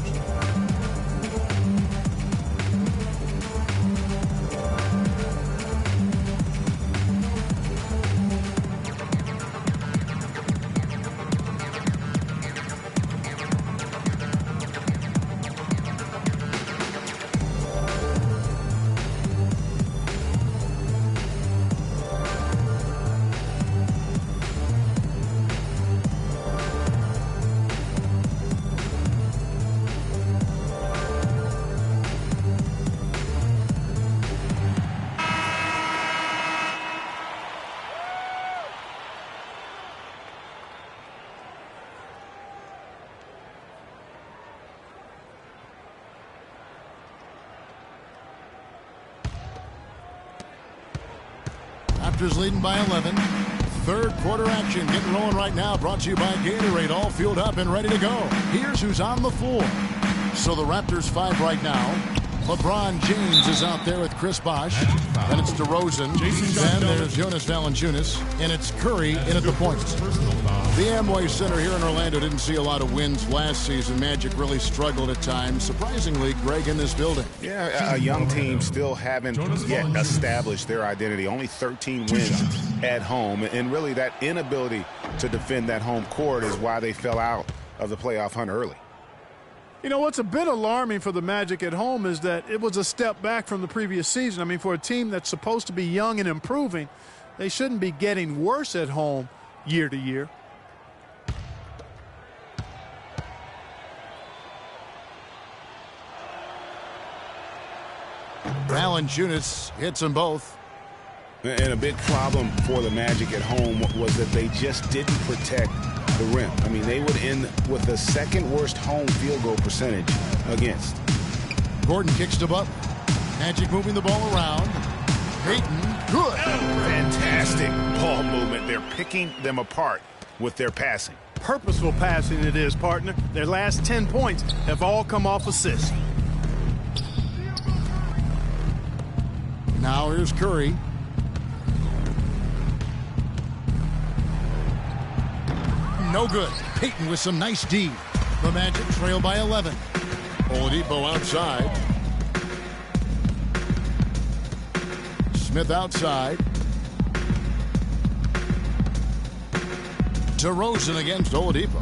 Speaker 5: Raptors leading by 11. Third quarter action getting rolling right now. Brought to you by Gatorade. All fueled up and ready to go. Here's who's on the floor. So the Raptors 5 right now. LeBron James is out there with Chris Bosh. Then it's DeRozan. Then there's Jonas Valanciunas. And it's Curry in at the point. The Amway Center here in Orlando didn't see a lot of wins last season. Magic really struggled at times. Surprisingly, Greg, in this building.
Speaker 6: Yeah, a young team still haven't yet established their identity. Only 13 wins at home. And really that inability to defend that home court is why they fell out of the playoff hunt early.
Speaker 7: You know, what's a bit alarming for the Magic at home is that it was a step back from the previous season. I mean, for a team that's supposed to be young and improving, they shouldn't be getting worse at home year to year.
Speaker 5: Valanciunas hits them both.
Speaker 6: And a big problem for the Magic at home was that they just didn't protect the rim. I mean, they would end with the second worst home field goal percentage against.
Speaker 5: Gordon kicks to Butler. Magic moving the ball around. Payton, good.
Speaker 6: Fantastic ball movement. They're picking them apart with their passing.
Speaker 7: Purposeful passing it is, partner. Their last 10 points have all come off assists.
Speaker 5: Now here's Curry. No good. Payton with some nice D. The Magic trail by 11. Oladipo outside. Smith outside. DeRozan against Oladipo.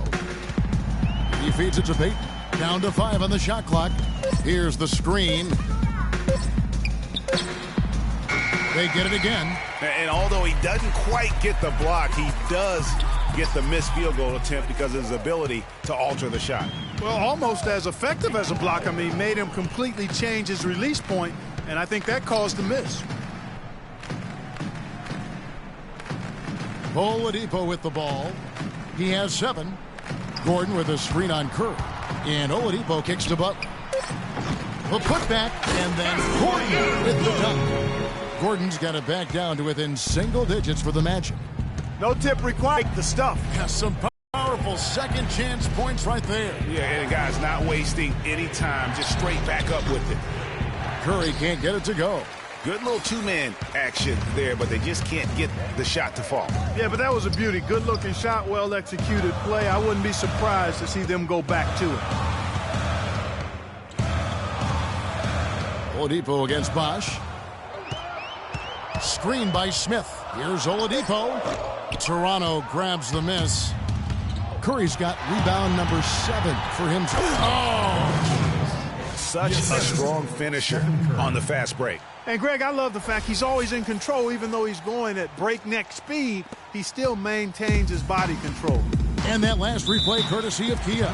Speaker 5: He feeds it to Payton. Down to 5 on the shot clock. Here's the screen. They get it again.
Speaker 6: And although he doesn't quite get the block, he does get the missed field goal attempt because of his ability to alter the shot.
Speaker 7: Well, almost as effective as a block. I mean, made him completely change his release point, and I think that caused the miss.
Speaker 5: Oladipo with the ball. He has 7. Gordon with a screen on Curry. And Oladipo kicks to Butler. A putback, and then Gordon with the dunk. Gordon's got it back down to within single digits for the Magic.
Speaker 7: No tip required. The stuff.
Speaker 5: Has some powerful second chance points right there.
Speaker 6: Yeah, and guys not wasting any time, just straight back up with it.
Speaker 5: Curry can't get it to go.
Speaker 6: Good little two-man action there, but they just can't get the shot to fall.
Speaker 7: Yeah, but that was a beauty. Good-looking shot, well-executed play. I wouldn't be surprised to see them go back to it.
Speaker 5: Oladipo against Bosch. Screen by Smith. Here's Oladipo. Toronto grabs the miss. Curry's got rebound number 7 for him.
Speaker 6: Such a strong finisher on the fast break.
Speaker 7: And, Greg, I love the fact he's always in control. Even though he's going at breakneck speed, he still maintains his body control.
Speaker 5: And that last replay courtesy of Kia.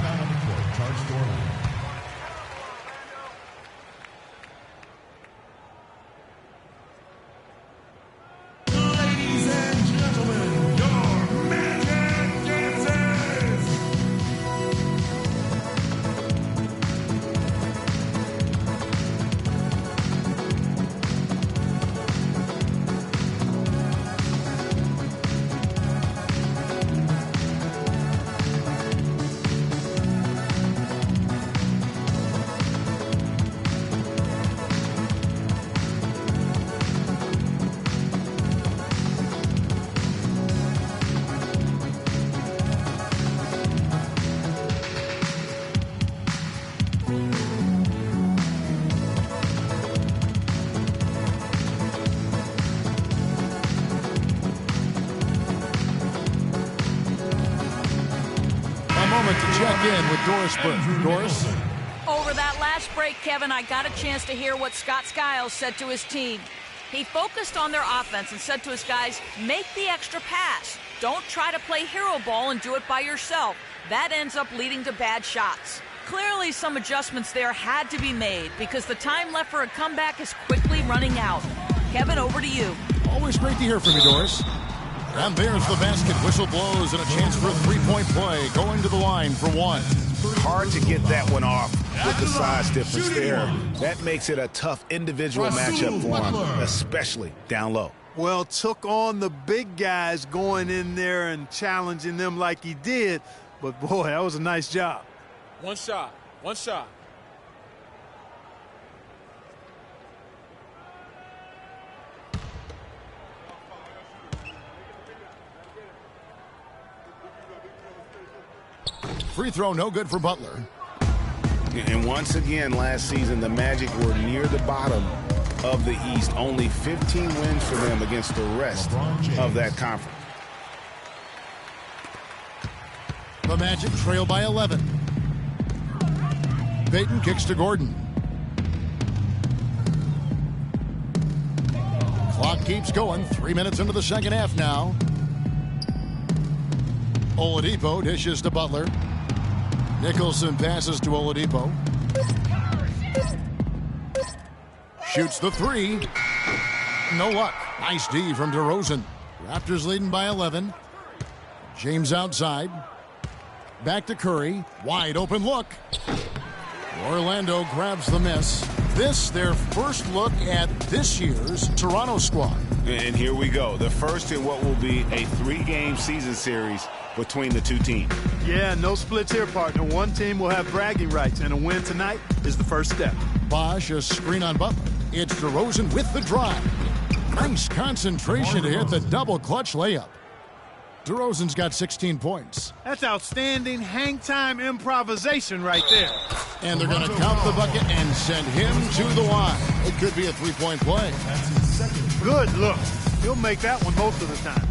Speaker 5: In with Doris Burke. Doris?
Speaker 9: Over that last break, Kevin, I got a chance to hear what Scott Skiles said to his team. He focused on their offense and said to his guys, make the extra pass. Don't try to play hero ball and do it by yourself. That ends up leading to bad shots. Clearly, some adjustments there had to be made because the time left for a comeback is quickly running out. Kevin, over to you.
Speaker 5: Always great to hear from you, Doris. And there's the basket. Whistle blows and a chance for a three-point play. Going to the line for 1.
Speaker 6: Hard to get that one off with the size difference there. That makes it a tough individual matchup for him, especially down low.
Speaker 7: Well, took on the big guys going in there and challenging them like he did. But, boy, that was a nice job.
Speaker 8: One shot. One shot.
Speaker 5: Free throw, no good for Butler.
Speaker 6: And once again, last season, the Magic were near the bottom of the East. Only 15 wins for them against the rest of that conference.
Speaker 5: The Magic trail by 11. Payton kicks to Gordon. Clock keeps going. 3 minutes into the second half now. Oladipo dishes to Butler. Nicholson passes to Oladipo. Shoots the 3. No luck. Nice D from DeRozan. Raptors leading by 11. James outside. Back to Curry. Wide open look. Orlando grabs the miss. This, their first look at this year's Toronto squad.
Speaker 6: And here we go. The first in what will be a 3-game season series between the two teams.
Speaker 7: Yeah, no splits here, partner. One team will have bragging rights, and a win tonight is the first step.
Speaker 5: Bosh, a screen on Butler. It's DeRozan with the drive. Nice concentration to hit the double clutch layup. DeRozan's got 16 points.
Speaker 7: That's outstanding hang-time improvisation right there.
Speaker 5: And they're going to count the bucket and send him to the line. It could be a three-point play.
Speaker 7: Good look. He'll make that one most of the time.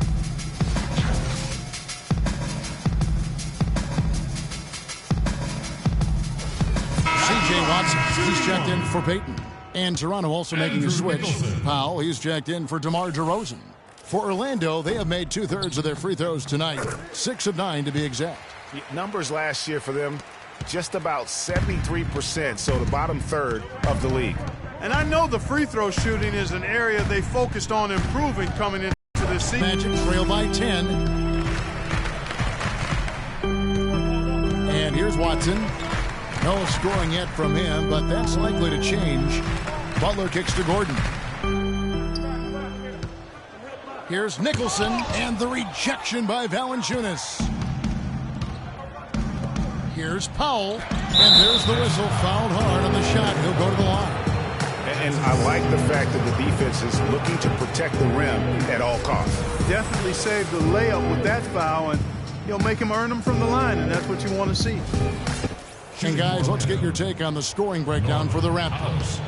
Speaker 5: C.J. Watson, he's checked in for Peyton. And Toronto also making a switch. Powell, he's checked in for DeMar DeRozan. For Orlando, they have made 2/3 of their free throws tonight. 6 of 9 to be exact.
Speaker 6: Numbers last year for them, just about 73%, so the bottom third of the league.
Speaker 7: And I know the free throw shooting is an area they focused on improving coming into this season.
Speaker 5: Magic trail by 10. And here's Watson. No scoring yet from him, but that's likely to change. Butler kicks to Gordon. Here's Nicholson, and the rejection by Valanciunas. Here's Powell, and there's the whistle. Fouled hard on the shot. He'll go to the line.
Speaker 6: And I like the fact that the defense is looking to protect the rim at all costs.
Speaker 7: Definitely saved the layup with that foul, and you'll make him earn them from the line, and that's what you want to see.
Speaker 5: And guys, let's get your take on the scoring breakdown for the Raptors.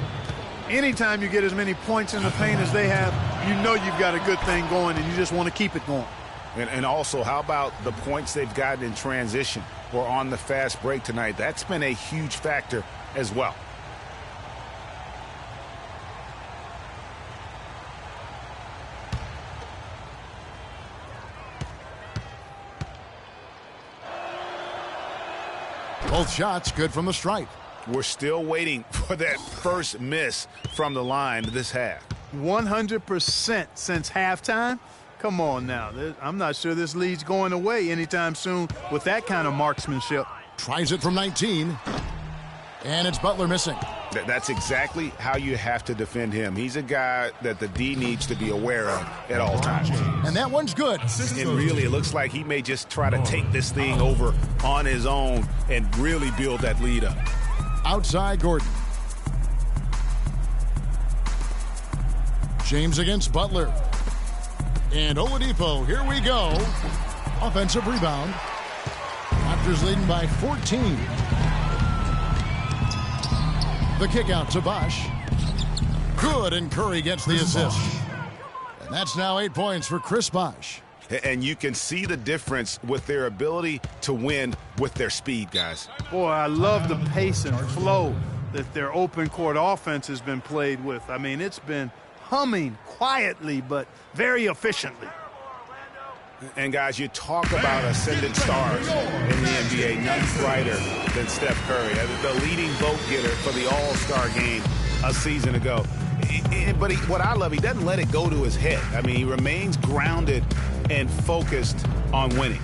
Speaker 7: Anytime you get as many points in the paint as they have, you know you've got a good thing going, and you just want to keep it going.
Speaker 6: And also, how about the points they've gotten in transition or on the fast break tonight? That's been a huge factor as well.
Speaker 5: Both shots good from the stripe.
Speaker 6: We're still waiting for that first miss from the line this half.
Speaker 7: 100% since halftime? Come on now. I'm not sure this lead's going away anytime soon with that kind of marksmanship.
Speaker 5: Tries it from 19. And it's Butler missing.
Speaker 6: That's exactly how you have to defend him. He's a guy that the D needs to be aware of at all times.
Speaker 5: And that one's good.
Speaker 6: And really, it looks like he may just try to take this thing over on his own and really build that lead up.
Speaker 5: Outside Gordon. James against Butler. And Oladipo, here we go. Offensive rebound. Raptors leading by 14. The kick out to Bosh. Good, and Curry gets the assist. And that's now 8 points for Chris Bosh.
Speaker 6: And you can see the difference with their ability to win with their speed, guys.
Speaker 7: Boy, I love the pace and flow that their open court offense has been played with. I mean, it's been humming quietly but very efficiently.
Speaker 6: And guys, you talk about ascendant stars in the NBA, none brighter than Steph Curry, the leading vote getter for the All-Star game a season ago. But what I love, he doesn't let it go to his head. I mean, he remains grounded and focused on winning.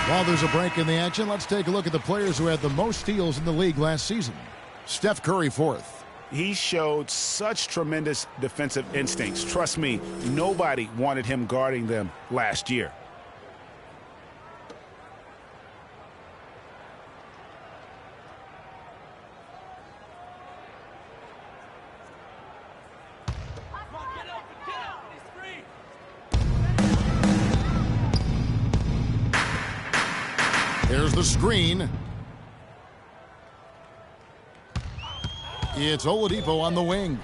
Speaker 5: While there's a break in the action, let's take a look at the players who had the most steals in the league last season. Steph Curry fourth.
Speaker 6: He showed such tremendous defensive instincts. Trust me, nobody wanted him guarding them last year.
Speaker 5: Here's the screen. It's Oladipo on the wing.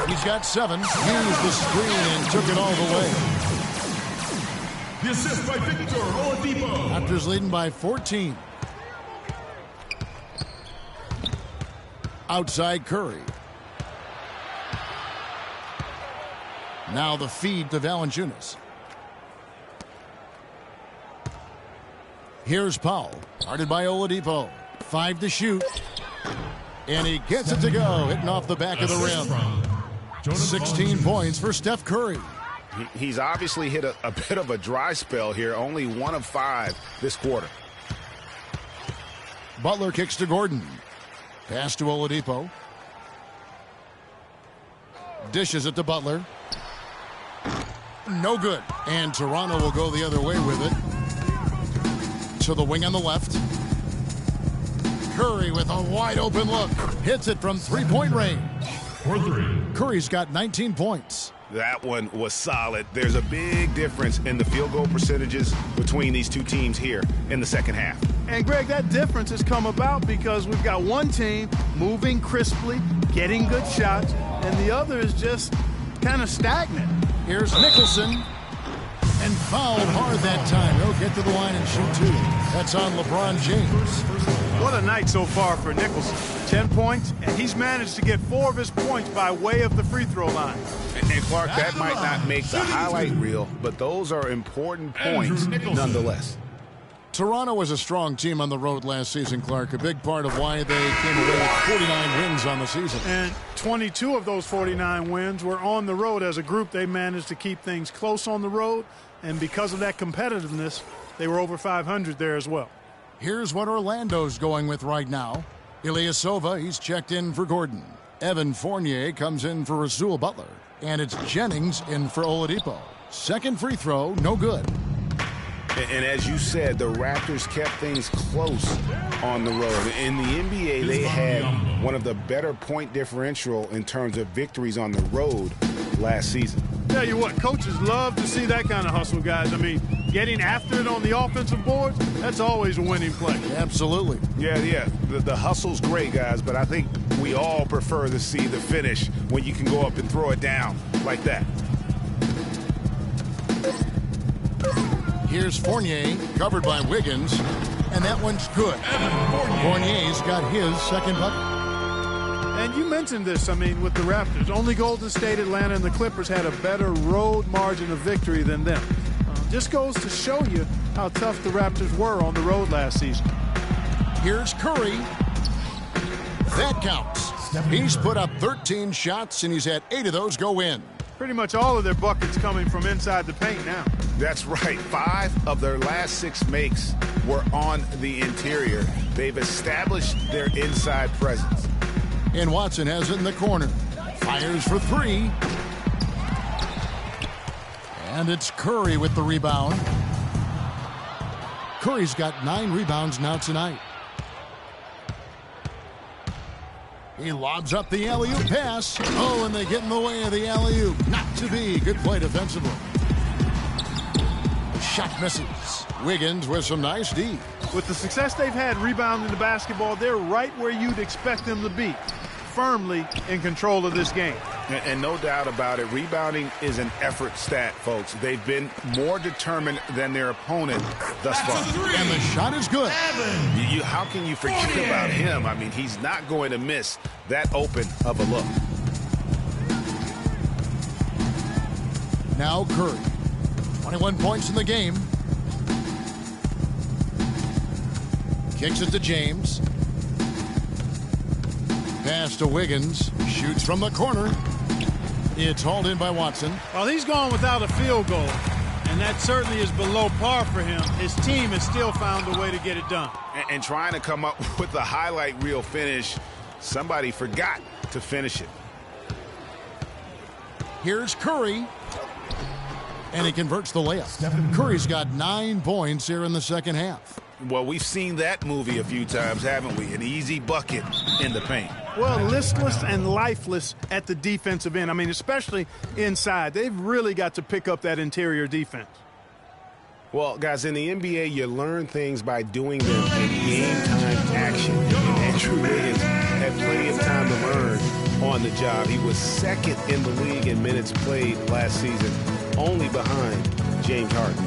Speaker 5: He's got 7. Used the screen and took it all the way.
Speaker 4: The assist by Victor Oladipo.
Speaker 5: Raptors leading by 14. Outside Curry. Now the feed to Valanciunas. Here's Powell. Guarded by Oladipo. 5 to shoot. And he gets it to go. Hitting off the back of the rim. 16 points for Steph Curry.
Speaker 6: He's obviously hit a bit of a dry spell here. Only 1 of 5 this quarter.
Speaker 5: Butler kicks to Gordon. Pass to Oladipo. Dishes it to Butler. No good. And Toronto will go the other way with it. To the wing on the left. Curry with a wide open look. Hits it from 3-point range.
Speaker 4: For 3.
Speaker 5: Curry's got 19 points.
Speaker 6: That one was solid. There's a big difference in the field goal percentages between these two teams here in the second half.
Speaker 7: And, Greg, that difference has come about because we've got one team moving crisply, getting good shots, and the other is just kind of stagnant.
Speaker 5: Here's Nicholson. And fouled hard that time. He'll get to the line and shoot 2. That's on LeBron James.
Speaker 7: What a night so far for Nicholson. 10 points, and he's managed to get 4 of his points by way of the free throw line.
Speaker 6: And Clark, that might not make the highlight reel, but those are important points nonetheless.
Speaker 5: Toronto was a strong team on the road last season, Clark. A big part of why they came away with 49 wins on the season.
Speaker 7: And 22 of those 49 wins were on the road. As a group, they managed to keep things close on the road. And because of that competitiveness, they were over 500 there as well.
Speaker 5: Here's what Orlando's going with right now. Ilyasova, he's checked in for Gordon. Evan Fournier comes in for Rasul Butler. And it's Jennings in for Oladipo. Second free throw, no good.
Speaker 6: And as you said, the Raptors kept things close on the road. In the NBA, they had one of the better point differential in terms of victories on the road last season.
Speaker 7: Tell you what, coaches love to see that kind of hustle, guys. I mean, getting after it on the offensive boards, that's always a winning play.
Speaker 5: Absolutely.
Speaker 6: Yeah. The hustle's great, guys, but I think we all prefer to see the finish when you can go up and throw it down like that.
Speaker 5: Here's Fournier, covered by Wiggins, and that one's good. Fournier's got his second bucket.
Speaker 7: And you mentioned this, I mean, with the Raptors. Only Golden State, Atlanta, and the Clippers had a better road margin of victory than them. Just goes to show you how tough the Raptors were on the road last season.
Speaker 5: Here's Curry. That counts. He's put up 13 shots, and he's had 8 of those go in.
Speaker 7: Pretty much all of their buckets coming from inside the paint now.
Speaker 6: That's right. 5 of their last 6 makes were on the interior. They've established their inside presence.
Speaker 5: And Watson has it in the corner. Fires for 3. And it's Curry with the rebound. Curry's got 9 rebounds now tonight. He lobs up the alley-oop pass. Oh, and they get in the way of the alley-oop. Not to be. Good play defensively. Shot misses. Wiggins with some nice D.
Speaker 7: With the success they've had rebounding the basketball, they're right where you'd expect them to be. Firmly in control of this game.
Speaker 6: And no doubt about it, rebounding is an effort stat, folks. They've been more determined than their opponent thus far.
Speaker 5: And the shot is good.
Speaker 6: How can you forget about him? I mean, he's not going to miss that open of a look.
Speaker 5: Now Curry. 21 points in the game. Kicks it to James. Pass to Wiggins. Shoots from the corner. It's hauled in by Watson.
Speaker 7: Well, he's gone without a field goal, and that certainly is below par for him. His team has still found a way to get it done.
Speaker 6: And trying to come up with the highlight reel finish, somebody forgot to finish it.
Speaker 5: Here's Curry. And he converts the layup. Curry's got 9 points here in the second half.
Speaker 6: Well, we've seen that movie a few times, haven't we? An easy bucket in the paint.
Speaker 7: Well, listless and lifeless at the defensive end. I mean, especially inside. They've really got to pick up that interior defense.
Speaker 10: Well, guys, in the NBA, you learn things by doing them in game-time action. And Andrew Wiggins had plenty of time to learn on the job. He was second in the league in minutes played last season, only behind James Harden.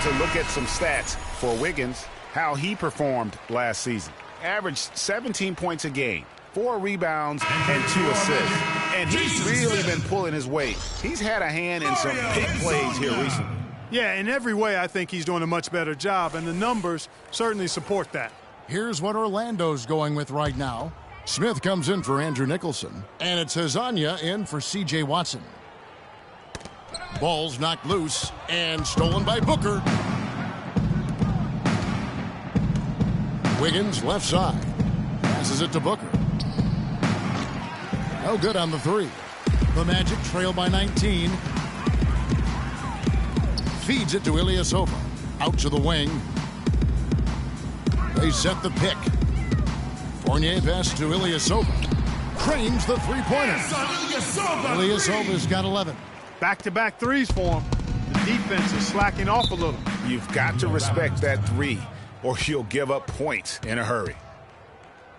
Speaker 10: To look at some stats for Wiggins, how he performed last season. Averaged 17 points a game, 4 rebounds, and 2 assists. And he's really been pulling his weight. He's had a hand in some big plays here recently.
Speaker 7: Yeah, in every way, I think he's doing a much better job, and the numbers certainly support that.
Speaker 5: Here's what Orlando's going with right now. Smith comes in for Andrew Nicholson, and it's Hezonja in for C.J. Watson. Ball's knocked loose and stolen by Booker. Wiggins left side. Passes it to Booker. No good on the three. The Magic trail by 19. Feeds it to Ilyasova. Out to the wing. They set the pick. Fournier pass to Ilyasova. Cranes the three-pointer. Ilyasova's got 11.
Speaker 7: Back-to-back threes for him. The defense is slacking off a little.
Speaker 6: You've got to respect that three, or you'll give up points in a hurry.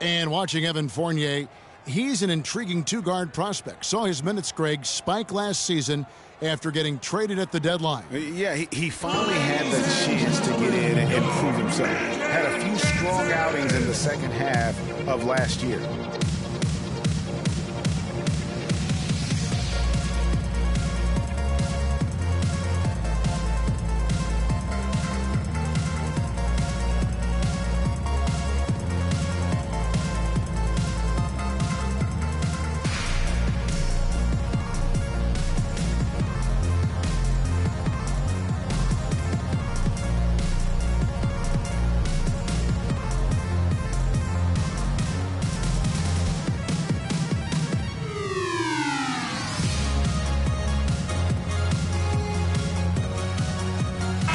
Speaker 5: And watching Evan Fournier, he's an intriguing two-guard prospect. Saw his minutes, Greg, spike last season after getting traded at the deadline.
Speaker 6: Yeah, he finally had the chance to get in and prove himself. Had a few strong outings in the second half of last year.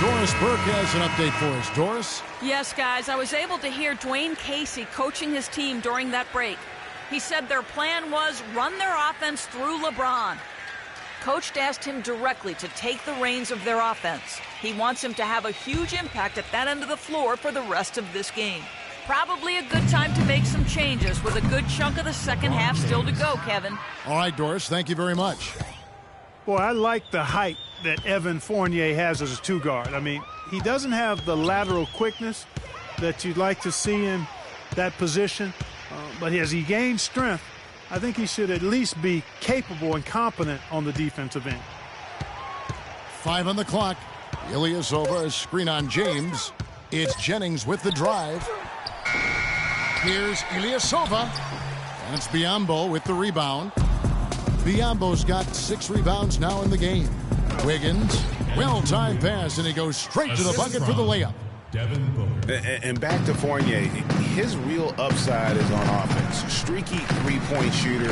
Speaker 5: Doris Burke has an update for us. Doris?
Speaker 9: Yes, guys, I was able to hear Dwayne Casey coaching his team during that break. He said their plan was run their offense through LeBron. Coach asked him directly to take the reins of their offense. He wants him to have a huge impact at that end of the floor for the rest of this game. Probably a good time to make some changes with a good chunk of the second half still to go, Kevin.
Speaker 5: All right, Doris, thank you very much.
Speaker 7: Boy, I like the height that Evan Fournier has as a two-guard. I mean, he doesn't have the lateral quickness that you'd like to see in that position, but as he gains strength, I think he should at least be capable and competent on the defensive end.
Speaker 5: 5 on the clock. Ilyasova, a screen on James. It's Jennings with the drive. Here's Ilyasova. And it's Biyombo with the rebound. Biyombo's got 6 rebounds now in the game. Wiggins, well-timed pass, and he goes straight to the bucket for the layup.
Speaker 6: And back to Fournier, his real upside is on offense. Streaky three-point shooter,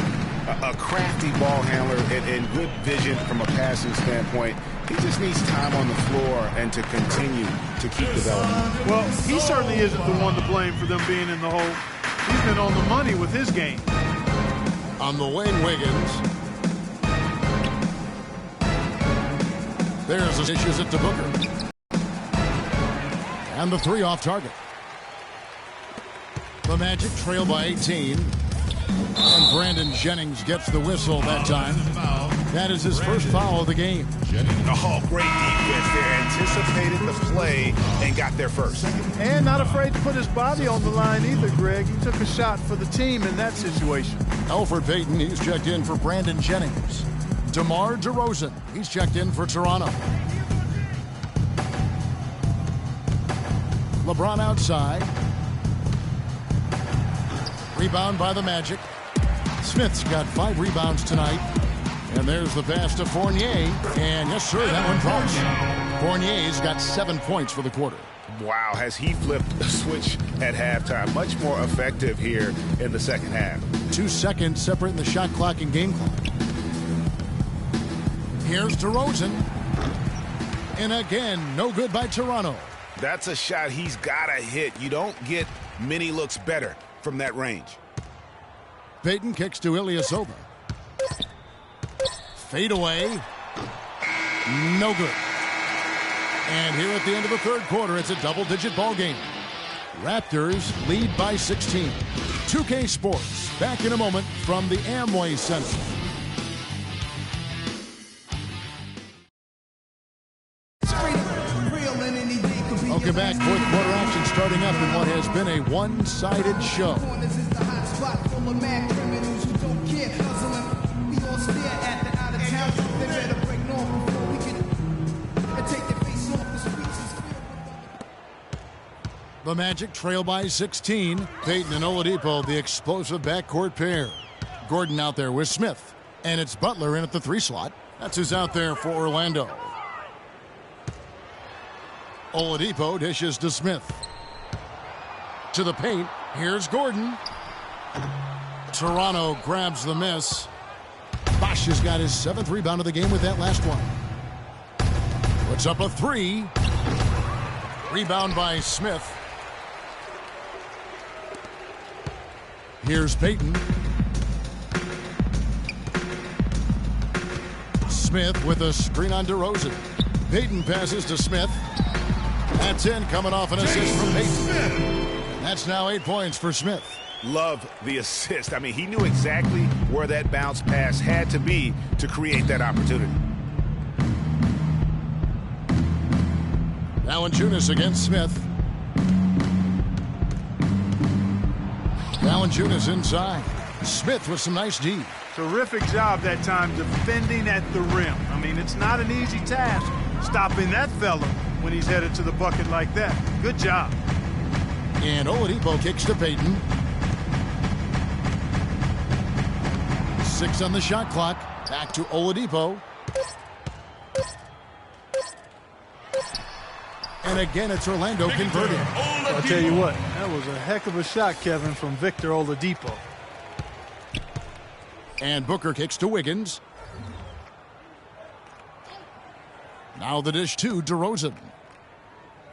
Speaker 6: a crafty ball handler, and good vision from a passing standpoint. He just needs time on the floor and to continue to keep developing.
Speaker 7: Well, he certainly isn't the one to blame for them being in the hole. He's been on the money with his game.
Speaker 5: On the wing, Wiggins. There's the dishes it to Booker. And the 3 off target. The Magic trail by 18. And Brandon Jennings gets the whistle that time. That is his first foul of the game.
Speaker 6: Oh, great defense there. Anticipated the play and got there first.
Speaker 7: And not afraid to put his body on the line either, Greg. He took a shot for the team in that situation.
Speaker 5: Elfrid Payton, he's checked in for Brandon Jennings. DeMar DeRozan, he's checked in for Toronto. LeBron outside. Rebound by the Magic. Smith's got 5 rebounds tonight. And there's the pass to Fournier. And yes, sir, that one falls. Fournier's got 7 points for the quarter.
Speaker 6: Wow, has he flipped the switch at halftime. Much more effective here in the second half.
Speaker 5: 2 seconds separating the shot clock and game clock. Here's DeRozan. And again, no good by Toronto.
Speaker 6: That's a shot he's got to hit. You don't get many looks better from that range.
Speaker 5: Payton kicks to Ilyasova. Fade away. No good. And here at the end of the third quarter, it's a double-digit ball game. Raptors lead by 16. 2K Sports, back in a moment from the Amway Center. Welcome back. Fourth quarter action starting up in what has been a one-sided show. The Magic trail by 16. Payton and Oladipo, the explosive backcourt pair. Gordon out there with Smith. And it's Butler in at the 3 slot. That's who's out there for Orlando. Oladipo dishes to Smith. To the paint. Here's Gordon. Toronto grabs the miss. Bosh has got his 7th rebound of the game with that last one. Puts up a 3. Rebound by Smith. Here's Payton. Smith with a screen on DeRozan. Payton passes to Smith. That's in, coming off an assist from Payton. That's now 8 points for Smith.
Speaker 6: Love the assist. I mean, he knew exactly where that bounce pass had to be to create that opportunity.
Speaker 5: Valanciunas against Smith. Valanciunas inside. Smith with some nice D.
Speaker 7: Terrific job that time defending at the rim. I mean, it's not an easy task stopping that fella when he's headed to the bucket like that. Good job.
Speaker 5: And Oladipo kicks to Payton. 6 on the shot clock. Back to Oladipo. And again, it's Orlando converting.
Speaker 7: I'll tell you what, that was a heck of a shot, Kevin, from Victor Oladipo.
Speaker 5: And Booker kicks to Wiggins. Now the dish to DeRozan.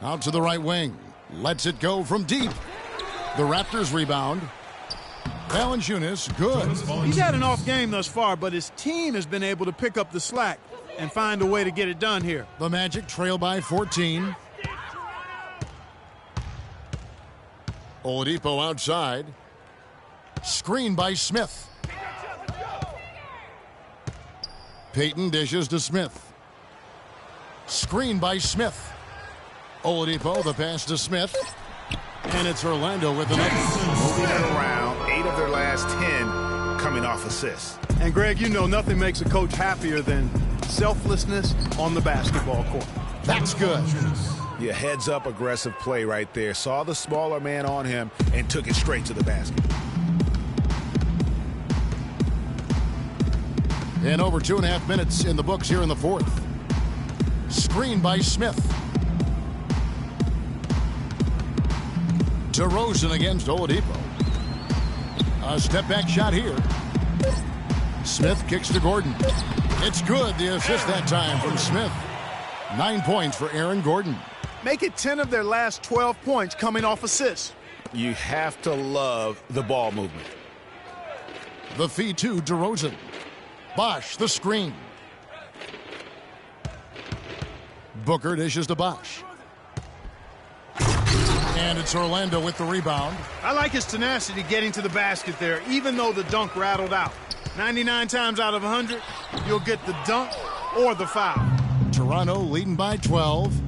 Speaker 5: Out to the right wing. Lets it go from deep. The Raptors rebound. Valanciunas, good.
Speaker 7: He's had an off game thus far, but his team has been able to pick up the slack and find a way to get it done here.
Speaker 5: The Magic trail by 14. Oladipo outside. Screen by Smith. Payton dishes to Smith. Screen by Smith. Oladipo, the pass to Smith. And it's Orlando with the
Speaker 6: moving it around. 8 of their last 10 coming off assists.
Speaker 7: And Greg, you know nothing makes a coach happier than selflessness on the basketball court.
Speaker 5: That's good.
Speaker 6: Yeah, heads up aggressive play right there. Saw the smaller man on him and took it straight to the basket.
Speaker 5: And over 2.5 minutes in the books here in the fourth. Screen by Smith. DeRozan against Oladipo. A step back shot here. Smith kicks to Gordon. It's good. The assist that time from Smith. 9 points for Aaron Gordon.
Speaker 7: Make it 10 of their last 12 points coming off assists.
Speaker 6: You have to love the ball movement.
Speaker 5: The feed to DeRozan. Bosh, the screen. Booker dishes to Bosh. And it's Orlando with the rebound.
Speaker 7: I like his tenacity getting to the basket there, even though the dunk rattled out. 99 times out of 100, you'll get the dunk or the foul.
Speaker 5: Toronto leading by 12.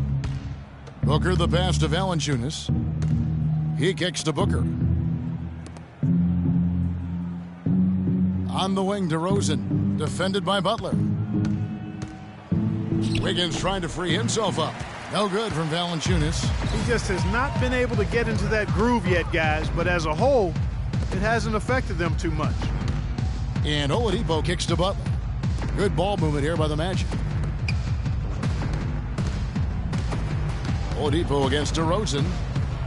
Speaker 5: Booker the pass to Valanciunas. He kicks to Booker. On the wing, DeRozan, defended by Butler. Wiggins trying to free himself up. No good from Valanciunas.
Speaker 7: He just has not been able to get into that groove yet, guys, but as a whole, it hasn't affected them too much.
Speaker 5: And Oladipo kicks to Butler. Good ball movement here by the Magic. Oladipo against DeRozan.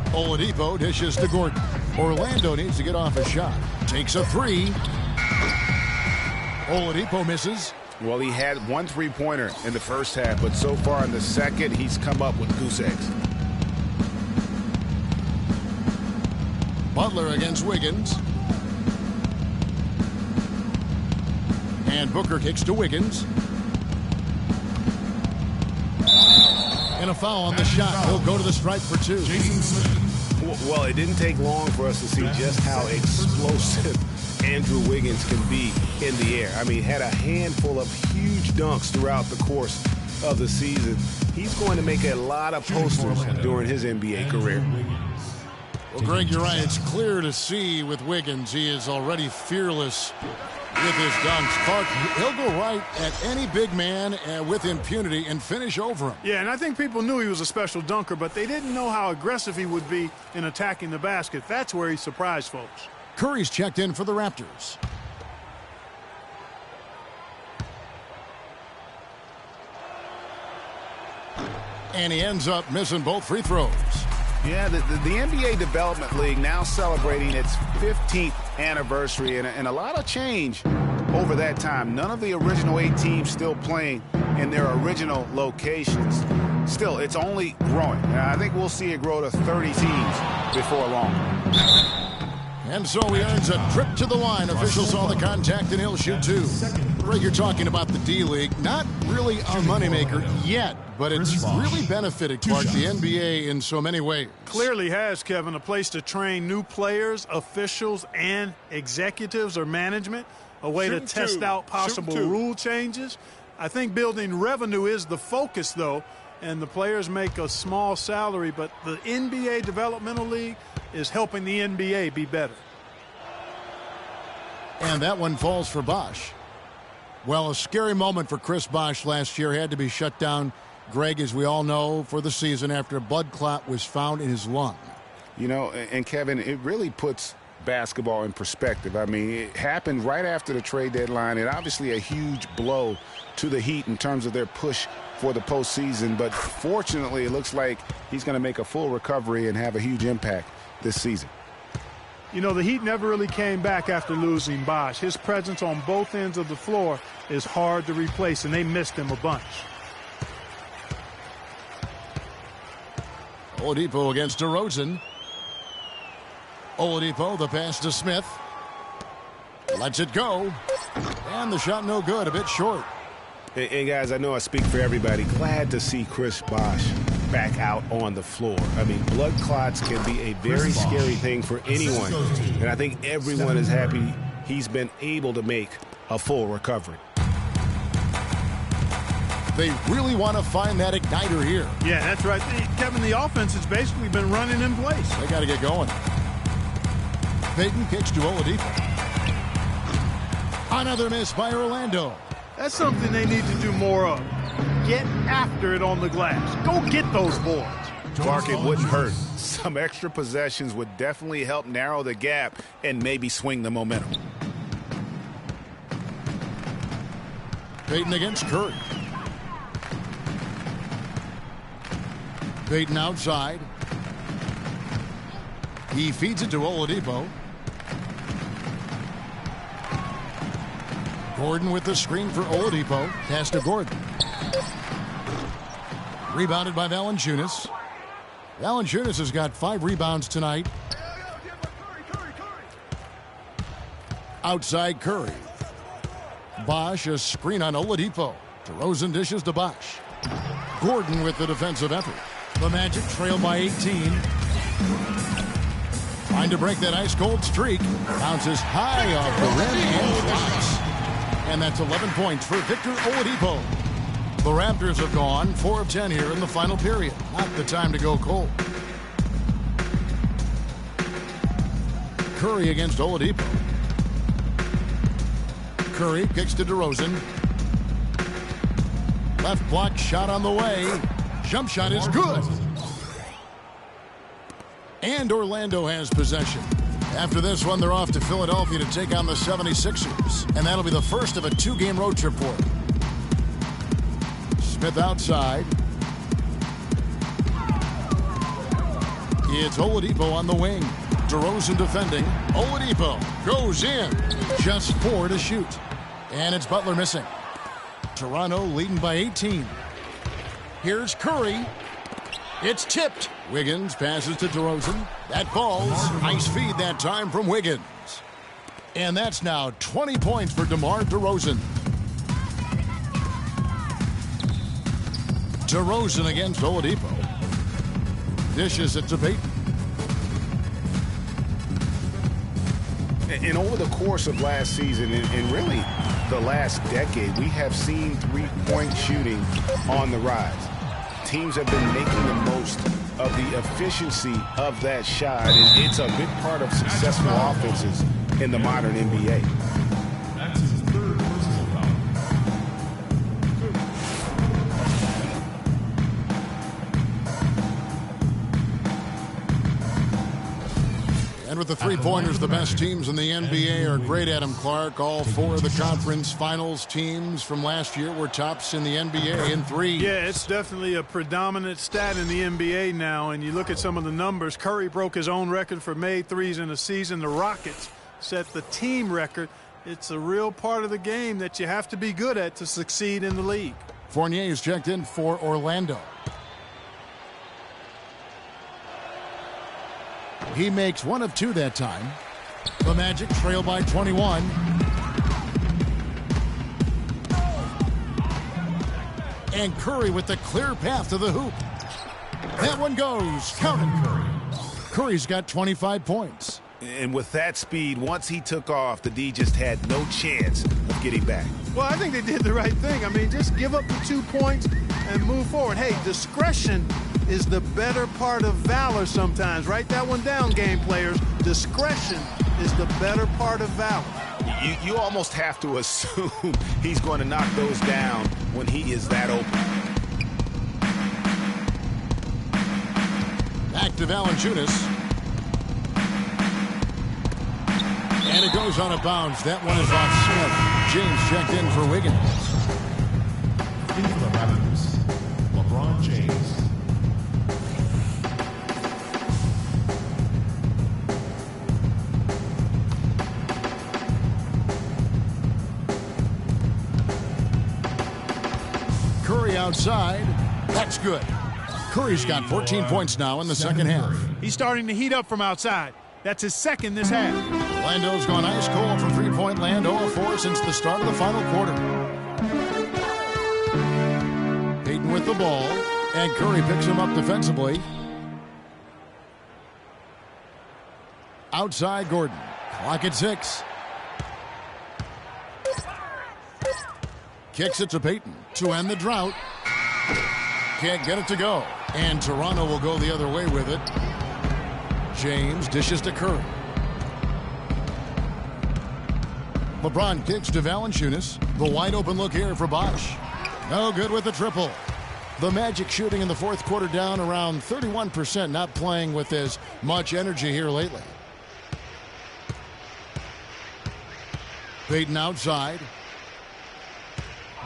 Speaker 5: Oladipo dishes to Gordon. Orlando needs to get off a shot. Takes a three. Oladipo misses.
Speaker 6: Well, he had one three-pointer in the first half, but so far in the second, he's come up with goose eggs.
Speaker 5: Butler against Wiggins. And Booker kicks to Wiggins. And a foul on the shot. He'll go to the stripe for two.
Speaker 10: Well, it didn't take long for us to see just how explosive Andrew Wiggins can be in the air. I mean, had a handful of huge dunks throughout the course of the season. He's going to make a lot of posters during his NBA career.
Speaker 5: Well, Greg, you're right. It's clear to see with Wiggins, he is already fearless with his dunks. Clark, he'll go right at any big man with impunity and finish over him.
Speaker 7: Yeah, and I think people knew he was a special dunker, but they didn't know how aggressive he would be in attacking the basket. That's where he surprised folks.
Speaker 5: Curry's checked in for the Raptors. And he ends up missing both free throws.
Speaker 6: Yeah, the NBA Development League now celebrating its 15th anniversary and a lot of change over that time. None of the original 8 teams still playing in their original locations. Still, it's only growing. I think we'll see it grow to 30 teams before long.
Speaker 5: And so he earns a trip to the line. Officials saw the contact and he'll shoot two. Greg, you're talking about the D-League. Not really a moneymaker yet, but it's really benefited, Clark, the NBA in so many ways.
Speaker 7: Clearly has, Kevin, a place to train new players, officials, and executives or management. A way to test out possible rule changes. I think building revenue is the focus, though, and the players make a small salary, but the NBA Developmental League is helping the NBA be better.
Speaker 5: And that one falls for Bosh. Well, a scary moment for Chris Bosh last year. Had to be shut down, Greg, as we all know, for the season after a blood clot was found in his lung.
Speaker 6: You know, and Kevin, it really puts basketball in perspective. I mean, it happened right after the trade deadline, and obviously a huge blow to the Heat in terms of their push for the postseason. But fortunately, it looks like he's going to make a full recovery and have a huge impact this season.
Speaker 7: You know, the Heat never really came back after losing Bosh. His presence on both ends of the floor is hard to replace, and they missed him a bunch.
Speaker 5: Oladipo against DeRozan. Oladipo, the pass to Smith. Lets it go. And the shot no good, a bit short.
Speaker 10: And guys, I know I speak for everybody. Glad to see Chris Bosh back out on the floor. I mean, blood clots can be a very scary thing for anyone. And I think everyone is happy he's been able to make a full recovery.
Speaker 5: They really want to find that igniter here.
Speaker 7: Yeah, that's right. Kevin, the offense has basically been running in place.
Speaker 5: They got to get going. Payton kicks to Oladipo. Another miss by Orlando.
Speaker 7: That's something they need to do more of. Get after it on the glass. Go get those boards.
Speaker 6: Clark, it wouldn't hurt. Some extra possessions would definitely help narrow the gap and maybe swing the momentum.
Speaker 5: Payton against Curry. Payton outside. He feeds it to Oladipo. Gordon with the screen for Oladipo. Pass to Gordon. Rebounded by Valanciunas. Valanciunas has got 5 rebounds tonight. Outside Curry. Bosh, a screen on Oladipo. DeRozan dishes to Bosh. Gordon with the defensive effort. The Magic trail by 18. Trying to break that ice-cold streak. Bounces high off the rim and flies. And that's 11 points for Victor Oladipo. The Raptors have gone 4 of 10 here in the final period. Not the time to go cold. Curry against Oladipo. Curry kicks to DeRozan. Left block shot on the way. Jump shot is good. And Orlando has possession. After this one, they're off to Philadelphia to take on the 76ers. And that'll be the first of a 2-game road trip for them. Smith outside. It's Oladipo on the wing. DeRozan defending. Oladipo goes in. Just 4 to shoot. And it's Butler missing. Toronto leading by 18. Here's Curry. It's tipped. Wiggins passes to DeRozan. That falls. Nice feed that time from Wiggins. And that's now 20 points for DeMar DeRozan. DeRozan against Oladipo. Dishes it to Payton.
Speaker 10: And over the course of last season and really the last decade, we have seen three-point shooting on the rise. Teams have been making the most of the efficiency of that shot, and it's a big part of successful offenses in the modern NBA.
Speaker 4: That's his third personal foul.
Speaker 5: And with the three-pointers, the best teams in the NBA are great, Adam Clark. All 4 of the conference finals teams from last year were tops in the NBA in 3.
Speaker 7: Yeah, it's definitely a predominant stat in the NBA now. And you look at some of the numbers. Curry broke his own record for made threes in a season. The Rockets set the team record. It's a real part of the game that you have to be good at to succeed in the league.
Speaker 5: Fournier is checked in for Orlando. He makes 1 of 2 that time. The Magic trail by 21. And Curry with the clear path to the hoop. That one goes. Counting Curry. Curry's got 25 points.
Speaker 10: And with that speed, once he took off, the D just had no chance of getting back.
Speaker 7: Well, I think they did the right thing. I mean, just give up the 2 points and move forward. Hey, discretion is the better part of valor sometimes. Write that one down, game players. Discretion is the better part of valor.
Speaker 10: You almost have to assume he's going to knock those down when he is that open.
Speaker 5: Back to Valanciunas. And it goes out of bounds. That one is off Smith. James checked in for Wiggins.
Speaker 4: In for the Raptors, LeBron James.
Speaker 5: Curry outside. That's good. Curry's got 14 points now in the second half.
Speaker 7: He's starting to heat up from outside. That's his second this half.
Speaker 5: Orlando's gone ice cold from three-point land, 0-4 since the start of the final quarter. Payton with the ball, and Curry picks him up defensively. Outside Gordon. Clock at 6. Kicks it to Payton to end the drought. Can't get it to go. And Toronto will go the other way with it. James dishes to Curry. LeBron kicks to Valanciunas. The wide open look here for Bosh. No good with the triple. The Magic shooting in the fourth quarter down around 31%, not playing with as much energy here lately. Payton outside.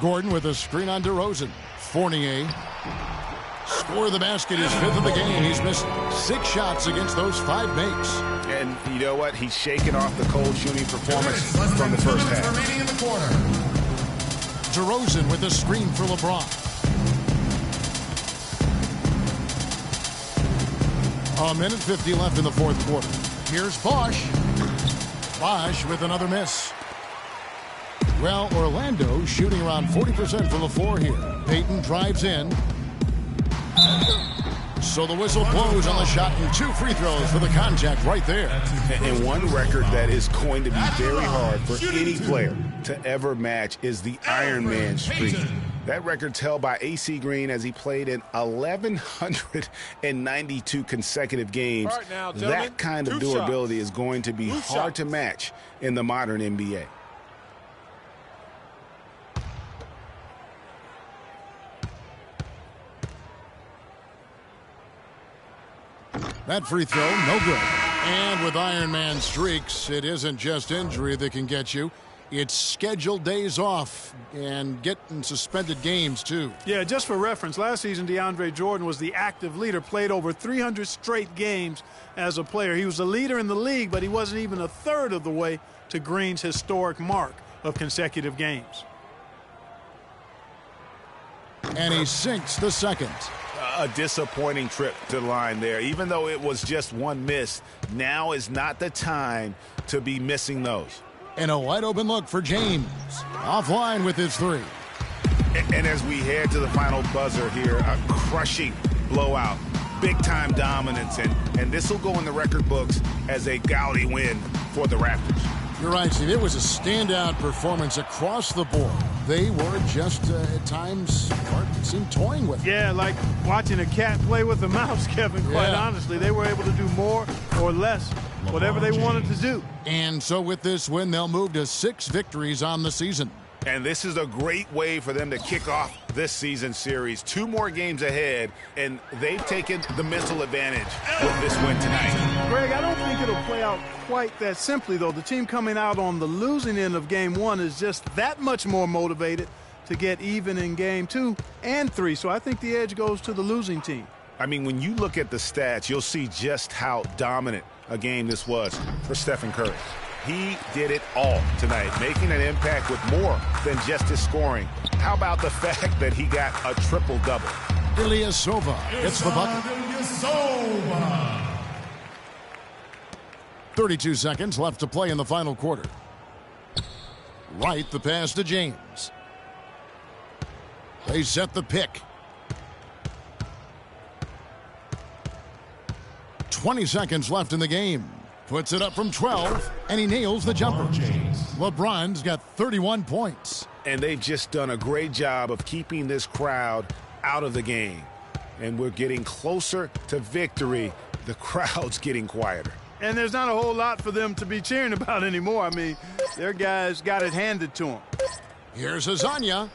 Speaker 5: Gordon with a screen on DeRozan. Fournier. Score of the basket, his 5th of the game. He's missed 6 shots against those 5 makes.
Speaker 10: And you know what? He's shaking off the cold shooting performance from the first half.
Speaker 4: Remaining in the quarter.
Speaker 5: DeRozan with a screen for LeBron. A minute 50 left in the fourth quarter. Here's Bosh. Bosh with another miss. Well, Orlando shooting around 40% from the floor here. Payton drives in. So the whistle blows on the shot and 2 free throws for the contact right there.
Speaker 10: And one record that is going to be very hard for any player to ever match is the Iron Man streak. That record's held by AC Green as he played in 1,192 consecutive games.
Speaker 8: All right, now,
Speaker 10: that kind of durability is going to be hard to match in the modern NBA.
Speaker 5: That free throw, no good. And with Iron Man streaks, it isn't just injury that can get you. It's scheduled days off and getting suspended games, too.
Speaker 7: Yeah, just for reference, last season DeAndre Jordan was the active leader, played over 300 straight games as a player. He was the leader in the league, but he wasn't even a third of the way to Green's historic mark of consecutive games.
Speaker 5: And he sinks the second.
Speaker 6: A disappointing trip to the line there. Even though it was just one miss, now is not the time to be missing those.
Speaker 5: And a wide open look for James. Offline with his three.
Speaker 6: And as we head to the final buzzer here, a crushing blowout, big-time dominance, and this will go in the record books as a gaudy win for the Raptors.
Speaker 5: You're right, Steve. It was a standout performance across the board. They were just, at times, seemed toying with it.
Speaker 7: Yeah, like watching a cat play with a mouse, Kevin, quite honestly. They were able to do more or less, whatever they wanted to do.
Speaker 5: And so with this win, they'll move to 6 victories on the season.
Speaker 6: And this is a great way for them to kick off this season series. 2 more games ahead, and they've taken the mental advantage with this win tonight.
Speaker 7: Greg, I don't think it'll play out quite that simply, though. The team coming out on the losing end of Game 1 is just that much more motivated to get even in Game 2 and 3. So I think the edge goes to the losing team.
Speaker 6: I mean, when you look at the stats, you'll see just how dominant a game this was for Stephen Curry. He did it all tonight, making an impact with more than just his scoring. How about the fact that he got a triple-double?
Speaker 5: Ilyasova hits the bucket. 32 seconds left to play in the final quarter. Right, the pass to James. They set the pick. 20 seconds left in the game. Puts it up from 12, and he nails the jumper. LeBron's got 31 points.
Speaker 6: And they've just done a great job of keeping this crowd out of the game. And we're getting closer to victory. The crowd's getting quieter.
Speaker 7: And there's not a whole lot for them to be cheering about anymore. I mean, their guys got it handed to them.
Speaker 5: Here's Azania.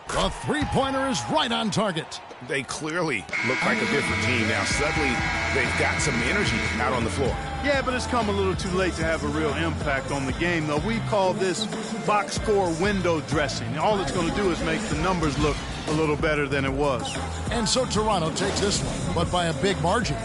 Speaker 5: The three-pointer is right on target.
Speaker 6: They clearly look like a different team now. Suddenly, they've got some energy out on the floor.
Speaker 7: Yeah, but it's come a little too late to have a real impact on the game, though. We call this box score window dressing. All it's going to do is make the numbers look a little better than it was.
Speaker 5: And so Toronto takes this one, but by a big margin.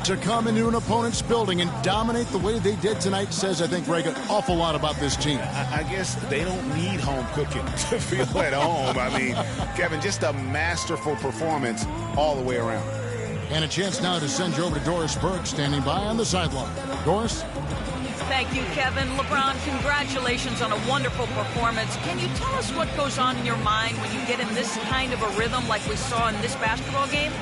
Speaker 5: To come into an opponent's building and dominate the way they did tonight says, I think, Greg, an awful lot about this team.
Speaker 6: I guess they don't need home cooking to feel at home. I mean, Kevin, just a masterful performance all the way around.
Speaker 5: And a chance now to send you over to Doris Burke, standing by on the sideline. Doris?
Speaker 9: Thank you, Kevin. LeBron, congratulations on a wonderful performance. Can you tell us what goes on in your mind when you get in this kind of a rhythm like we saw in this basketball game?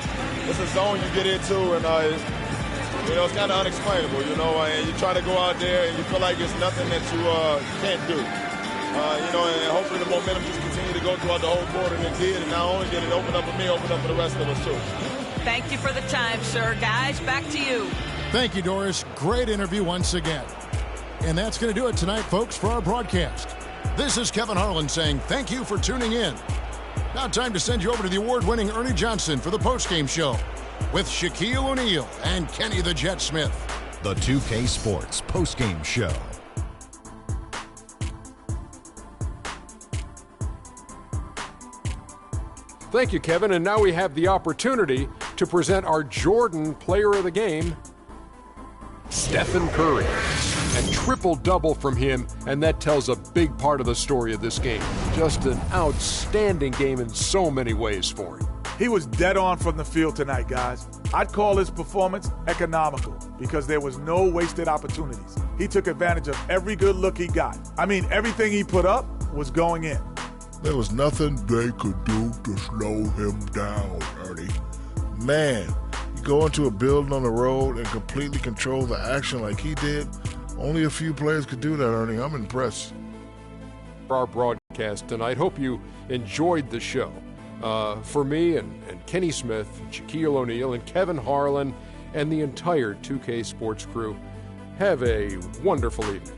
Speaker 8: It's a zone you get into, and it's kind of unexplainable, and you try to go out there and you feel like it's nothing that you can't do. And hopefully the momentum just continue to go throughout the whole quarter, and it did. And not only did it open up for me, open up for the rest of us, too.
Speaker 9: Thank you for the time, sir. Guys, back to you.
Speaker 5: Thank you, Doris. Great interview once again. And that's going to do it tonight, folks, for our broadcast. This is Kevin Harlan saying thank you for tuning in. Now time to send you over to the award-winning Ernie Johnson for the postgame show with Shaquille O'Neal and Kenny the Jet Smith.
Speaker 12: The 2K Sports postgame show.
Speaker 1: Thank you, Kevin. And now we have the opportunity to present our Jordan Player of the Game, Stephen Curry. And triple-double from him, and that tells a big part of the story of this game. Just an outstanding game in so many ways for him.
Speaker 2: He was dead on from the field tonight, guys. I'd call his performance economical because there was no wasted opportunities. He took advantage of every good look he got. I mean, everything he put up was going in.
Speaker 3: There was nothing they could do to slow him down, Ernie. Man, you go into a building on the road and completely control the action like he did. Only a few players could do that, Ernie. I'm impressed.
Speaker 1: For our broadcast tonight, hope you enjoyed the show. For me and Kenny Smith, Shaquille O'Neal, and Kevin Harlan, and the entire 2K Sports crew, have a wonderful evening.